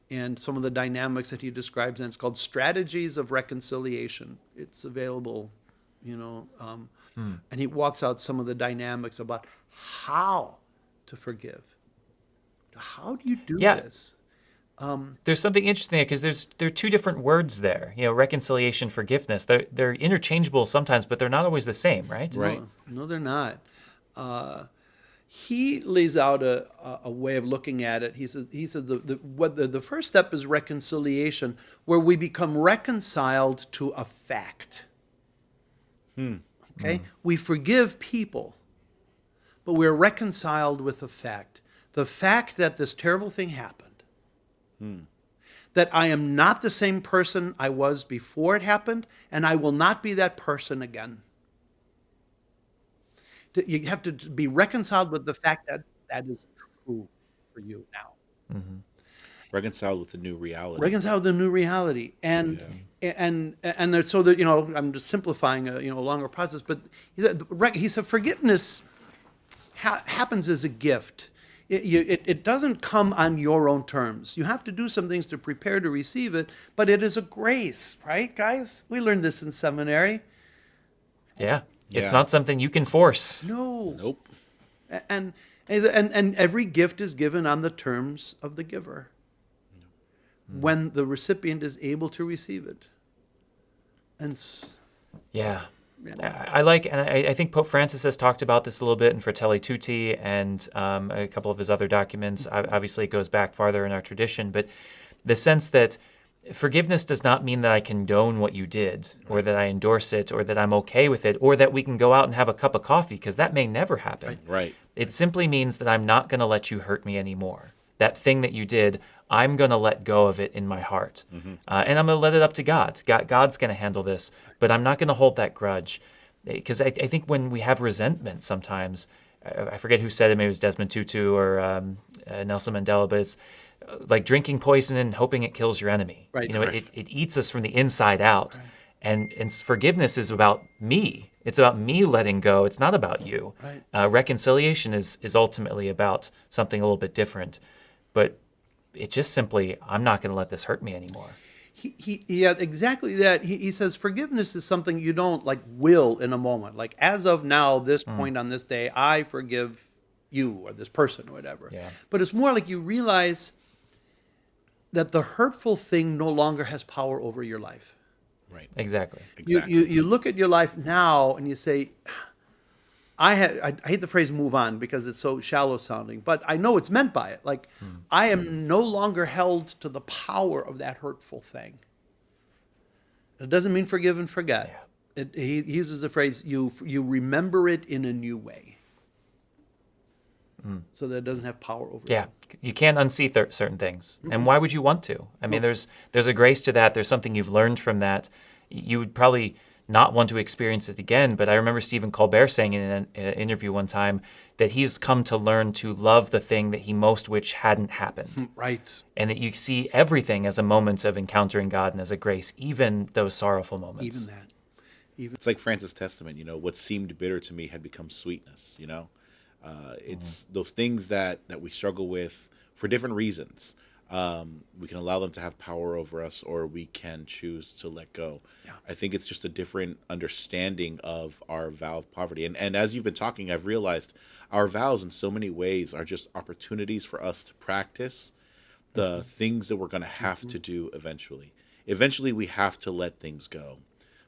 and some of the dynamics that he describes, and it's called Strategies of Reconciliation. It's available, and he walks out some of the dynamics about how to forgive. How do you do this? There's something interesting there because there are two different words there. Reconciliation, forgiveness. They're interchangeable sometimes, but they're not always the same, right? Right. No, they're not. He lays out a way of looking at it. He says the first step is reconciliation, where we become reconciled to a fact. Okay, we forgive people, but we're reconciled with a fact. The fact that this terrible thing happened. That I am not the same person I was before it happened, and I will not be that person again. You have to be reconciled with the fact that that is true for you now. Reconciled with the new reality. Reconciled with the new reality, and so that I'm just simplifying a longer process, but he said forgiveness happens as a gift. It doesn't come on your own terms. You have to do some things to prepare to receive it, but it is a grace, right, guys? We learned this in seminary. Yeah. It's not something you can force. No. Nope. And every gift is given on the terms of the giver when the recipient is able to receive it. And yeah. I think Pope Francis has talked about this a little bit in Fratelli Tutti and a couple of his other documents. Obviously, it goes back farther in our tradition, but the sense that forgiveness does not mean that I condone what you did, or that I endorse it, or that I'm okay with it, or that we can go out and have a cup of coffee, because that may never happen. Right. It simply means that I'm not going to let you hurt me anymore. That thing that you did, I'm going to let go of it in my heart. And I'm going to let it up to God. God's going to handle this, but I'm not going to hold that grudge. Because I think when we have resentment sometimes, I forget who said it, maybe it was Desmond Tutu or Nelson Mandela, but it's like drinking poison and hoping it kills your enemy. Right. It eats us from the inside out. Right. And forgiveness is about me. It's about me letting go. It's not about you. Right. Reconciliation is ultimately about something a little bit different. But it's just simply, I'm not going to let this hurt me anymore. Yeah, exactly that. He says forgiveness is something you don't like will in a moment. Like as of now, this point on this day, I forgive you or this person or whatever. Yeah. But it's more like you realize that the hurtful thing no longer has power over your life. Right. Exactly. You look at your life now and you say, I hate the phrase move on because it's so shallow sounding, but I know it's meant by it. Like I am no longer held to the power of that hurtful thing. It doesn't mean forgive and forget. Yeah. He uses the phrase, you remember it in a new way. So that it doesn't have power over Yeah, you. you can't unsee certain things. And why would you want to? I mean, there's a grace to that. There's something you've learned from that. You would probably not want to experience it again. But I remember Stephen Colbert saying in an interview one time that he's come to learn to love the thing that he most wished hadn't happened. Right. And that you see everything as a moment of encountering God and as a grace, even those sorrowful moments. Even that. It's like Francis' Testament, what seemed bitter to me had become sweetness, It's those things that we struggle with for different reasons. We can allow them to have power over us, or we can choose to let go. Yeah. I think it's just a different understanding of our vow of poverty. And as you've been talking, I've realized our vows in so many ways are just opportunities for us to practice the things that we're going to have to do eventually. Eventually, we have to let things go.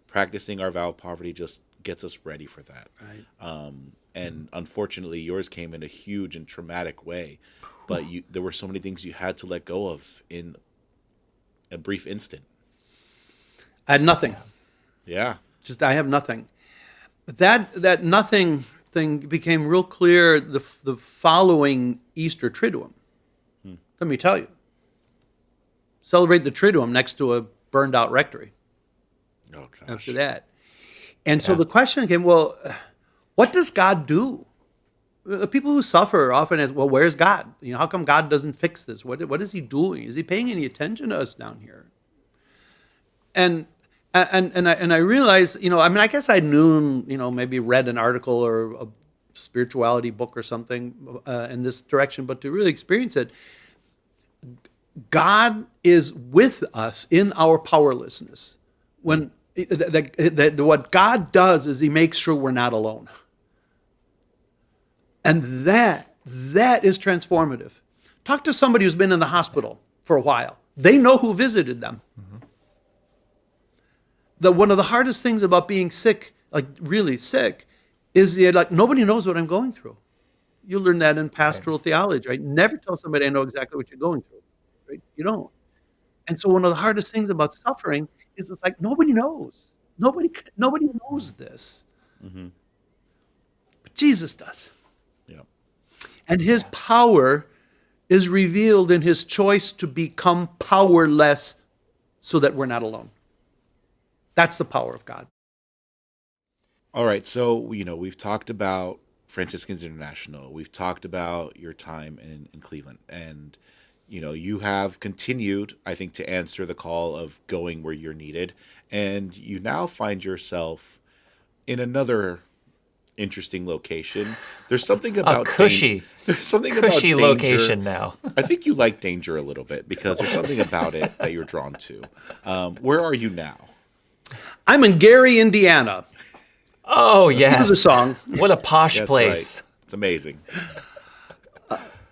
Practicing our vow of poverty just gets us ready for that. Right. And unfortunately, yours came in a huge and traumatic way. But there were so many things you had to let go of in a brief instant. I had nothing. Yeah. Just I have nothing. That nothing thing became real clear the following Easter Triduum. Let me tell you. Celebrate the Triduum next to a burned out rectory. Oh, gosh. After that. And so the question came, well, what does God do? The people who suffer often ask, well, where's God? How come God doesn't fix this? What is he doing? Is he paying any attention to us down here? And I realized, I guess I knew, maybe read an article or a spirituality book or something in this direction, but to really experience it, God is with us in our powerlessness. When what God does is he makes sure we're not alone. And that is transformative. Talk to somebody who's been in the hospital for a while. They know who visited them. That one of the hardest things about being sick, like really sick, is nobody knows what I'm going through. You learn that in pastoral theology, right? Never tell somebody I know exactly what you're going through, right? You don't. And so one of the hardest things about suffering is it's like nobody knows. Nobody knows this. But Jesus does. Yeah. And his power is revealed in his choice to become powerless so that we're not alone. That's the power of God. All right. So, we've talked about Franciscans International. We've talked about your time in Cleveland. And, you have continued, I think, to answer the call of going where you're needed. And you now find yourself in another interesting location. There's something about there's something about cushy danger. Location now. I think you like danger a little bit because there's something about it that you're drawn to. Where are you now? I'm in Gary, Indiana. Oh, yes. You know the song. What a posh That's place. right. It's amazing.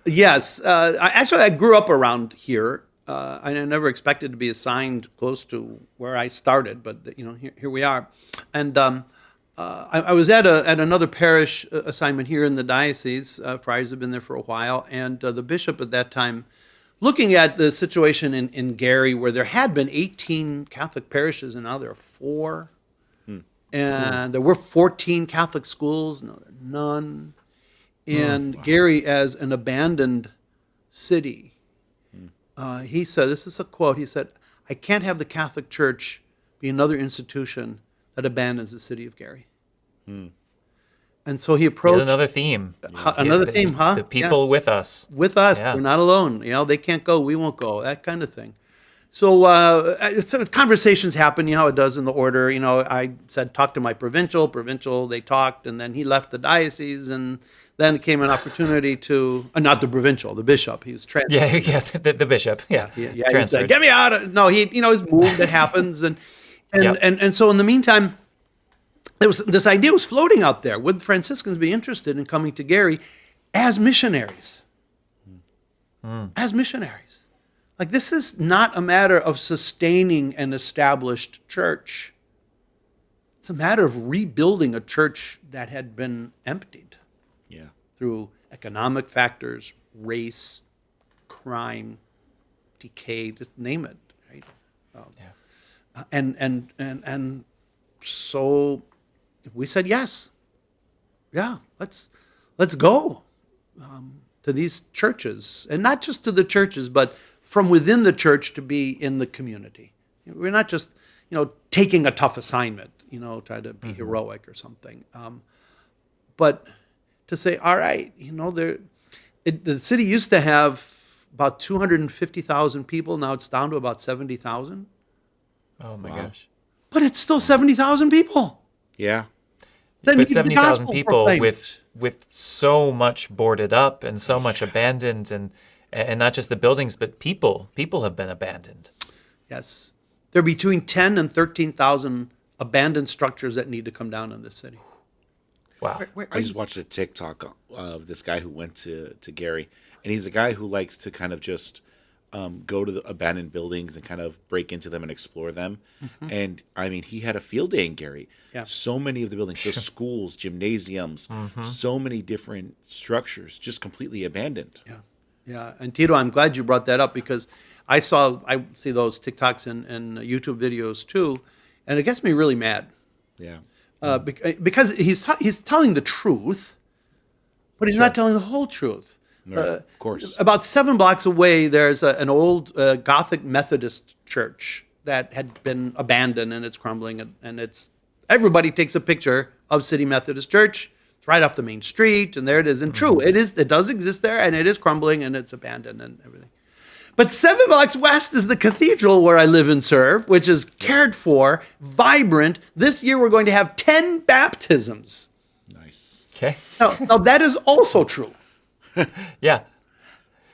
Yes. I grew up around here. I never expected to be assigned close to where I started, but here we are. And I was at another parish assignment here in the diocese. Friars have been there for a while, and the bishop at that time, looking at the situation in Gary, where there had been 18 Catholic parishes, and now there are 4, and there were 14 Catholic schools, now there are none, and Gary as an abandoned city. He said, this is a quote, he said, "I can't have the Catholic Church be another institution that abandons the city of Gary." And so he approached Yet another theme. another theme, huh? The people with us. With us. Yeah. We're not alone. They can't go, we won't go. That kind of thing. So, so conversations happen. How it does in the order. I said, talk to my provincial. They talked, and then he left the diocese, and then it came an opportunity to not the provincial, the bishop. He was transferred. Yeah, the bishop. Yeah, He said, "Get me out of." No, he's moved. It happens, and so in the meantime, this idea was floating out there. Would Franciscans be interested in coming to Gary as missionaries? As missionaries. Like, this is not a matter of sustaining an established church. It's a matter of rebuilding a church that had been emptied through economic factors, race, crime, decay, just name it, right? And so we said yes. Yeah, let's go to these churches, and not just to the churches, but from within the church to be in the community. We're not just taking a tough assignment, try to be heroic or something, but to say, all right, the city used to have about 250,000 people. Now it's down to about 70,000. Oh my gosh! But it's still 70,000 people. Yeah. But 70,000 people with so much boarded up and so much abandoned, and not just the buildings, but people have been abandoned. Yes. There are between 10 and 13,000 abandoned structures that need to come down in this city. Wow. I just watched a TikTok of this guy who went to Gary, and he's a guy who likes to kind of just go to the abandoned buildings and kind of break into them and explore them. And I mean, he had a field day in Gary. Yeah. So many of the buildings, the schools, gymnasiums, so many different structures just completely abandoned. Yeah. And Tito, I'm glad you brought that up, because I see those TikToks and YouTube videos too, and it gets me really mad. Yeah. Because he's telling the truth, but he's not telling the whole truth. Right, of course. About 7 blocks away, there's an old Gothic Methodist church that had been abandoned, and it's crumbling. And everybody takes a picture of City Methodist Church. It's right off the main street, and there it is. And true, it does exist there, and it is crumbling, and it's abandoned and everything. But 7 blocks west is the cathedral where I live and serve, which is cared for, vibrant. This year we're going to have 10 baptisms. Nice. Okay. Now that is also true. Yeah.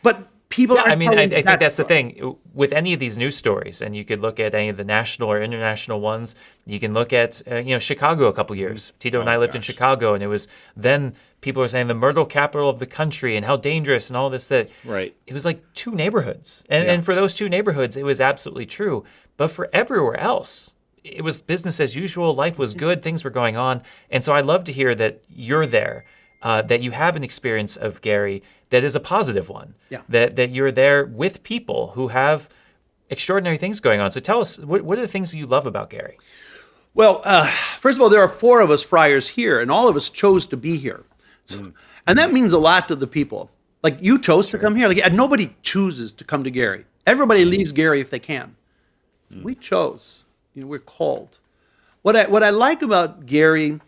But people Yeah, are I mean, I think that's the story. thing. With any of these news stories, and you could look at any of the national or international ones, you can look at, Chicago a couple years. Tito and I lived in Chicago, and it was then people were saying the murder capital of the country and how dangerous and all this, that. Right. It was like 2 neighborhoods. And for those 2 neighborhoods, it was absolutely true. But for everywhere else, it was business as usual. Life was good. Things were going on. And so I love to hear that you're there, that you have an experience of Gary that is a positive one. Yeah. That you're there with people who have extraordinary things going on. So tell us, what are the things that you love about Gary? Well, first of all, there are 4 of us friars here, and all of us chose to be here. So, and that means a lot to the people. Like, you chose to come here. Like, nobody chooses to come to Gary. Everybody leaves Gary if they can. We chose. We're called. What I like about Gary,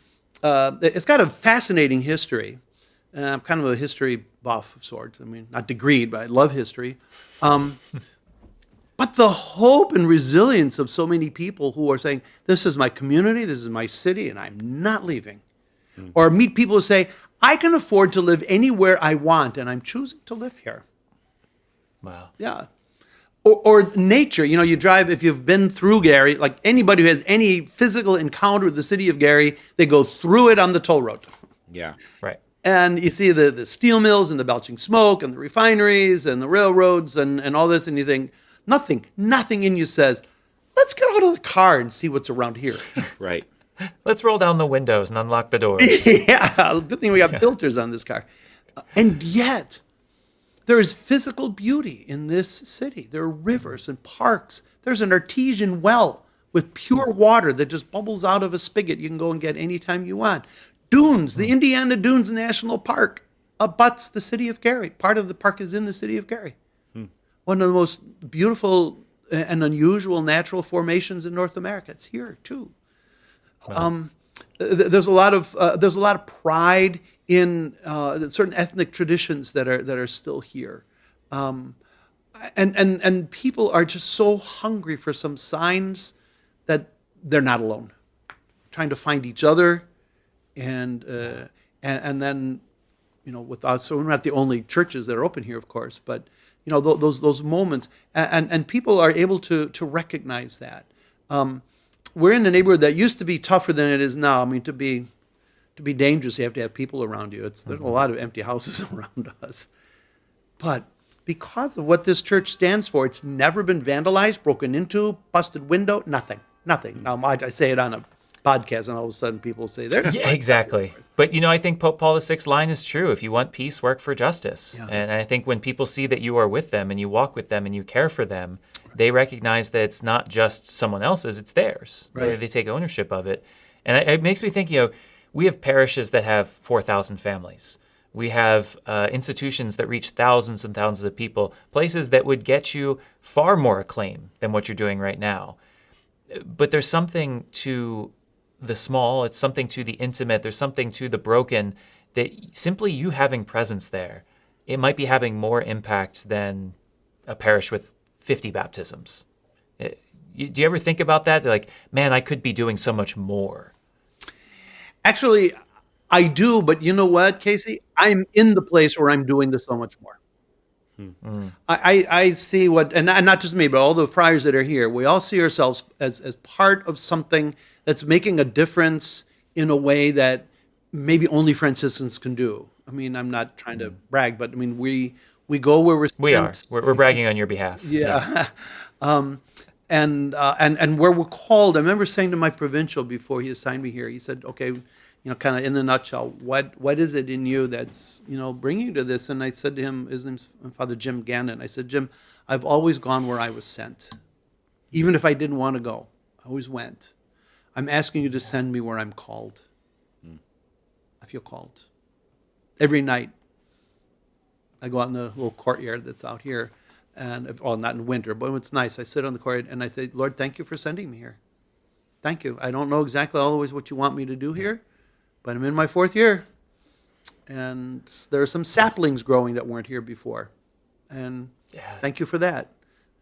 it's got a fascinating history. I'm kind of a history buff of sorts. I mean, not degreed, but I love history. But the hope and resilience of so many people who are saying, this is my community, this is my city, and I'm not leaving. Or meet people who say, I can afford to live anywhere I want, and I'm choosing to live here. Wow. Yeah. Or nature. You drive, if you've been through Gary, like anybody who has any physical encounter with the city of Gary, they go through it on the toll road. Yeah. Right. And you see the steel mills and the belching smoke and the refineries and the railroads and all this, and you think, nothing in you says, let's get out of the car and see what's around here. Right. Let's roll down the windows and unlock the doors. Yeah, good thing we got filters on this car. And yet, there is physical beauty in this city. There are rivers and parks. There's an artesian well with pure water that just bubbles out of a spigot you can go and get anytime you want. Dunes, the Indiana Dunes National Park abuts the city of Gary. Part of the park is in the city of Gary. One of the most beautiful and unusual natural formations in North America. It's here too. There's a lot of pride in certain ethnic traditions that are still here, and people are just so hungry for some signs that they're not alone, trying to find each other, and then without, so we're not the only churches that are open here, of course, but those moments, and people are able to recognize that. We're in a neighborhood that used to be tougher than it is now. I mean, to be dangerous, you have to have people around you. There's a lot of empty houses around us. But because of what this church stands for, it's never been vandalized, broken into, busted window, nothing. Now, I say it on a podcast, and all of a sudden people say, "There." Yeah, exactly. But, I think Pope Paul VI's line is true. If you want peace, work for justice. Yeah. And I think when people see that you are with them and you walk with them and you care for them, they recognize that it's not just someone else's, it's theirs. Right. They take ownership of it. And it makes me think, we have parishes that have 4,000 families. We have institutions that reach thousands and thousands of people, places that would get you far more acclaim than what you're doing right now. But there's something to the small, it's something to the intimate, there's something to the broken, that simply you having presence there, it might be having more impact than a parish with 50 baptisms. Do you ever think about that? Like, man, I could be doing so much more. Actually, I do, but you know what, Casey? I'm in the place where I'm doing this so much more. I see what, and not just me, but all the friars that are here, we all see ourselves as part of something that's making a difference in a way that maybe only Franciscans can do. I mean, I'm not trying to brag, but I mean, we go where we're We are. We're bragging on your behalf. Yeah. And where we're called. I remember saying to my provincial before he assigned me here, he said, okay, kind of in a nutshell, what is it in you that's, bringing you to this? And I said to him, his name's Father Jim Gannon. I said, Jim, I've always gone where I was sent. Even if I didn't want to go, I always went. I'm asking you to send me where I'm called. I feel called. Every night, I go out in the little courtyard that's out here, and not in winter, but when it's nice, I sit on the courtyard and I say, Lord, thank you for sending me here. Thank you. I don't know exactly always what you want me to do here, but I'm in my 4th year, and there are some saplings growing that weren't here before, and thank you for that,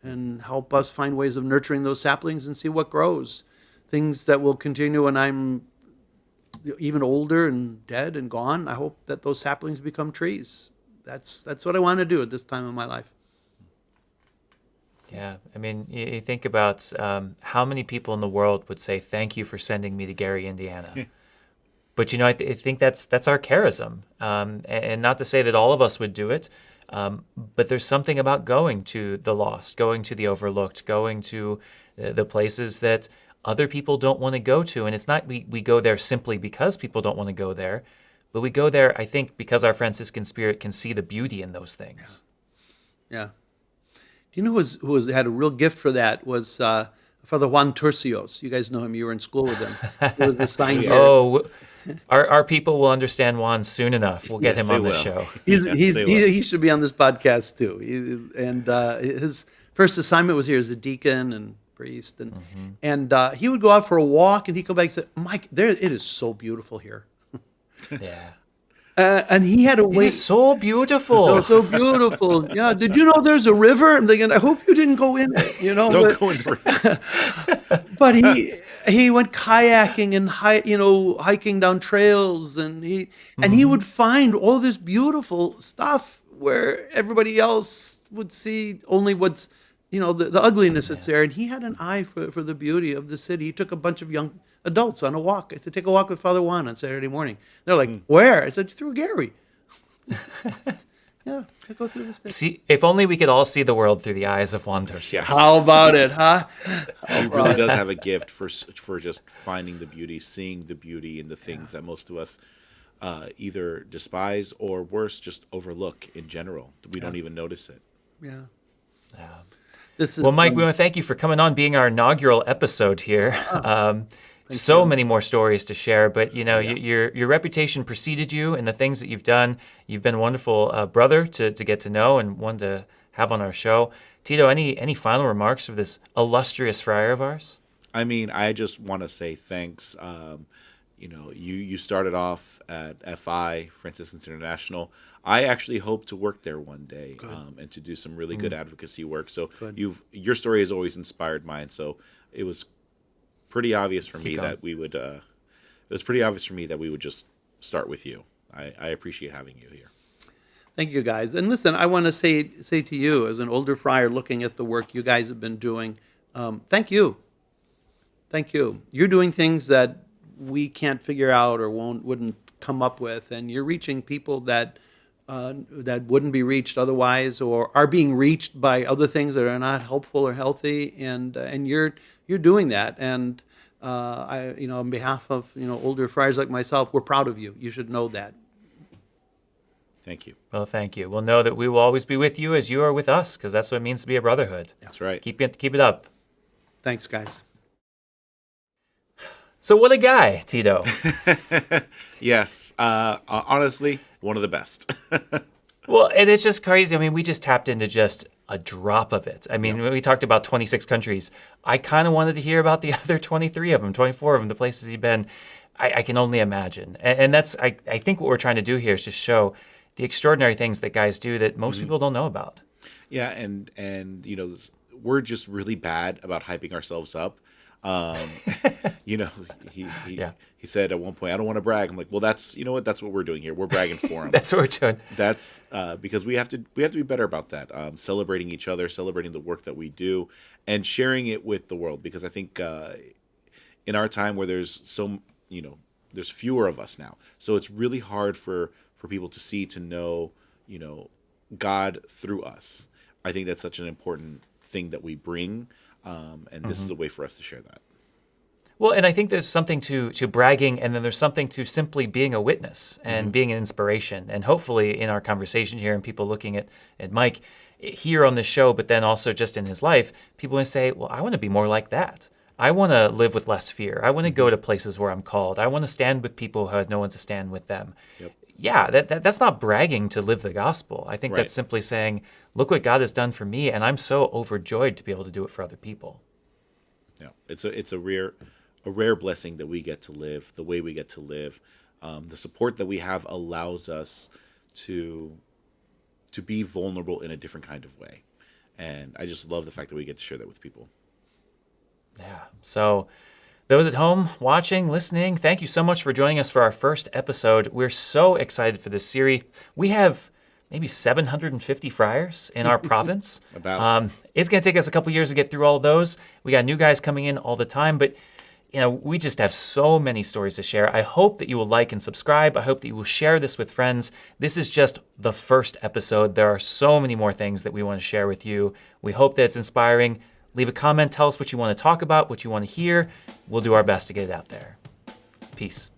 and help us find ways of nurturing those saplings and see what grows. Things that will continue when I'm even older and dead and gone. I hope that those saplings become trees. That's what I want to do at this time of my life. Yeah, I mean, you think about how many people in the world would say, thank you for sending me to Gary, Indiana. But, I think that's our charism. And not to say that all of us would do it, but there's something about going to the lost, going to the overlooked, going to the places that other people don't want to go to. And it's not we go there simply because people don't want to go there, but we go there, I think, because our Franciscan spirit can see the beauty in those things. Yeah. Do you know who had a real gift for that was Father Juan Turcios. You guys know him. You were in school with him. He was assigned here. Oh, our people will understand Juan soon enough. We'll get him on the show. He should be on this podcast too. His first assignment was here as a deacon and priest, and he would go out for a walk, and he'd come back and say, "Mike, it is so beautiful here." Yeah. And he had a way. It's so beautiful. Oh, so beautiful. Yeah. Did you know there's a river? I'm thinking, I hope you didn't go in it. Don't go in the river. But he went kayaking and hiking down trails, and he would find all this beautiful stuff where everybody else would see only what's the ugliness that's there. And he had an eye for the beauty of the city. He took a bunch of young adults on a walk. I said, take a walk with Father Juan on Saturday morning. They're like, where? I said, through Gary. Yeah, I go through this thing. See, if only we could all see the world through the eyes of Juan Tercios. Yes. How about it, huh? He really does have a gift for just finding the beauty, seeing the beauty in the things that most of us either despise or worse, just overlook in general. We don't even notice it. Yeah. Yeah. This is Well, Mike, we want to thank you for coming on, being our inaugural episode here. So many more stories to share, but your reputation preceded you and the things that you've done. You've been a wonderful brother to get to know and one to have on our show. Tito, any final remarks for this illustrious friar of ours? I mean, I just want to say thanks. You started off at FI, Franciscans International. I actually hope to work there one day and to do some really good advocacy work. So your story has always inspired mine. So it was pretty obvious for me that we would. It was pretty obvious for me that we would just start with you. I appreciate having you here. Thank you, guys. And listen, I want to say to you, as an older friar looking at the work you guys have been doing, thank you. Thank you. You're doing things that we can't figure out or wouldn't come up with, and you're reaching people that wouldn't be reached otherwise, or are being reached by other things that are not helpful or healthy, and you're doing that. And on behalf of older friars like myself, we're proud of you. You should know that. Thank you. Well, thank you. We'll know that we will always be with you as you are with us, because that's what it means to be a brotherhood. That's right. Keep it up. Thanks, guys. So what a guy, Tito. Yes. Honestly, one of the best. Well, and it's just crazy. I mean, we just tapped into just a drop of it. I mean, when we talked about 26 countries, I kind of wanted to hear about the other 23 of them, 24 of them, the places he's been. I can only imagine. And that's, I think what we're trying to do here is just show the extraordinary things that guys do that most people don't know about. Yeah, and we're just really bad about hyping ourselves up. He said at one point, I don't want to brag. I'm like, well, that's that's what we're doing here. We're bragging for him. That's what we're doing. That's because we have to be better about that. Celebrating each other, celebrating the work that we do, and sharing it with the world. Because I think in our time where there's there's fewer of us now, so it's really hard for people to see, to know, God through us. I think that's such an important thing that we bring. And this is a way for us to share that. Well, and I think there's something to bragging, and then there's something to simply being a witness and being an inspiration. And hopefully in our conversation here and people looking at Mike here on this show, but then also just in his life, people will say, well, I want to be more like that. I want to live with less fear. I want to go to places where I'm called. I want to stand with people who have no one to stand with them. Yep. Yeah, that's not bragging to live the gospel. I think that's simply saying, look what God has done for me, and I'm so overjoyed to be able to do it for other people. Yeah, it's a rare blessing that we get to live the way we get to live. The support that we have allows us to be vulnerable in a different kind of way, and I just love the fact that we get to share that with people. Yeah. So those at home watching, listening, thank you so much for joining us for our first episode. We're so excited for this series. We have maybe 750 friars in our province. It's going to take us a couple years to get through all of those. We got new guys coming in all the time, but we just have so many stories to share. I hope that you will like and subscribe. I hope that you will share this with friends. This is just the first episode. There are so many more things that we want to share with you. We hope that it's inspiring. Leave a comment. Tell us what you want to talk about, what you want to hear. We'll do our best to get it out there. Peace.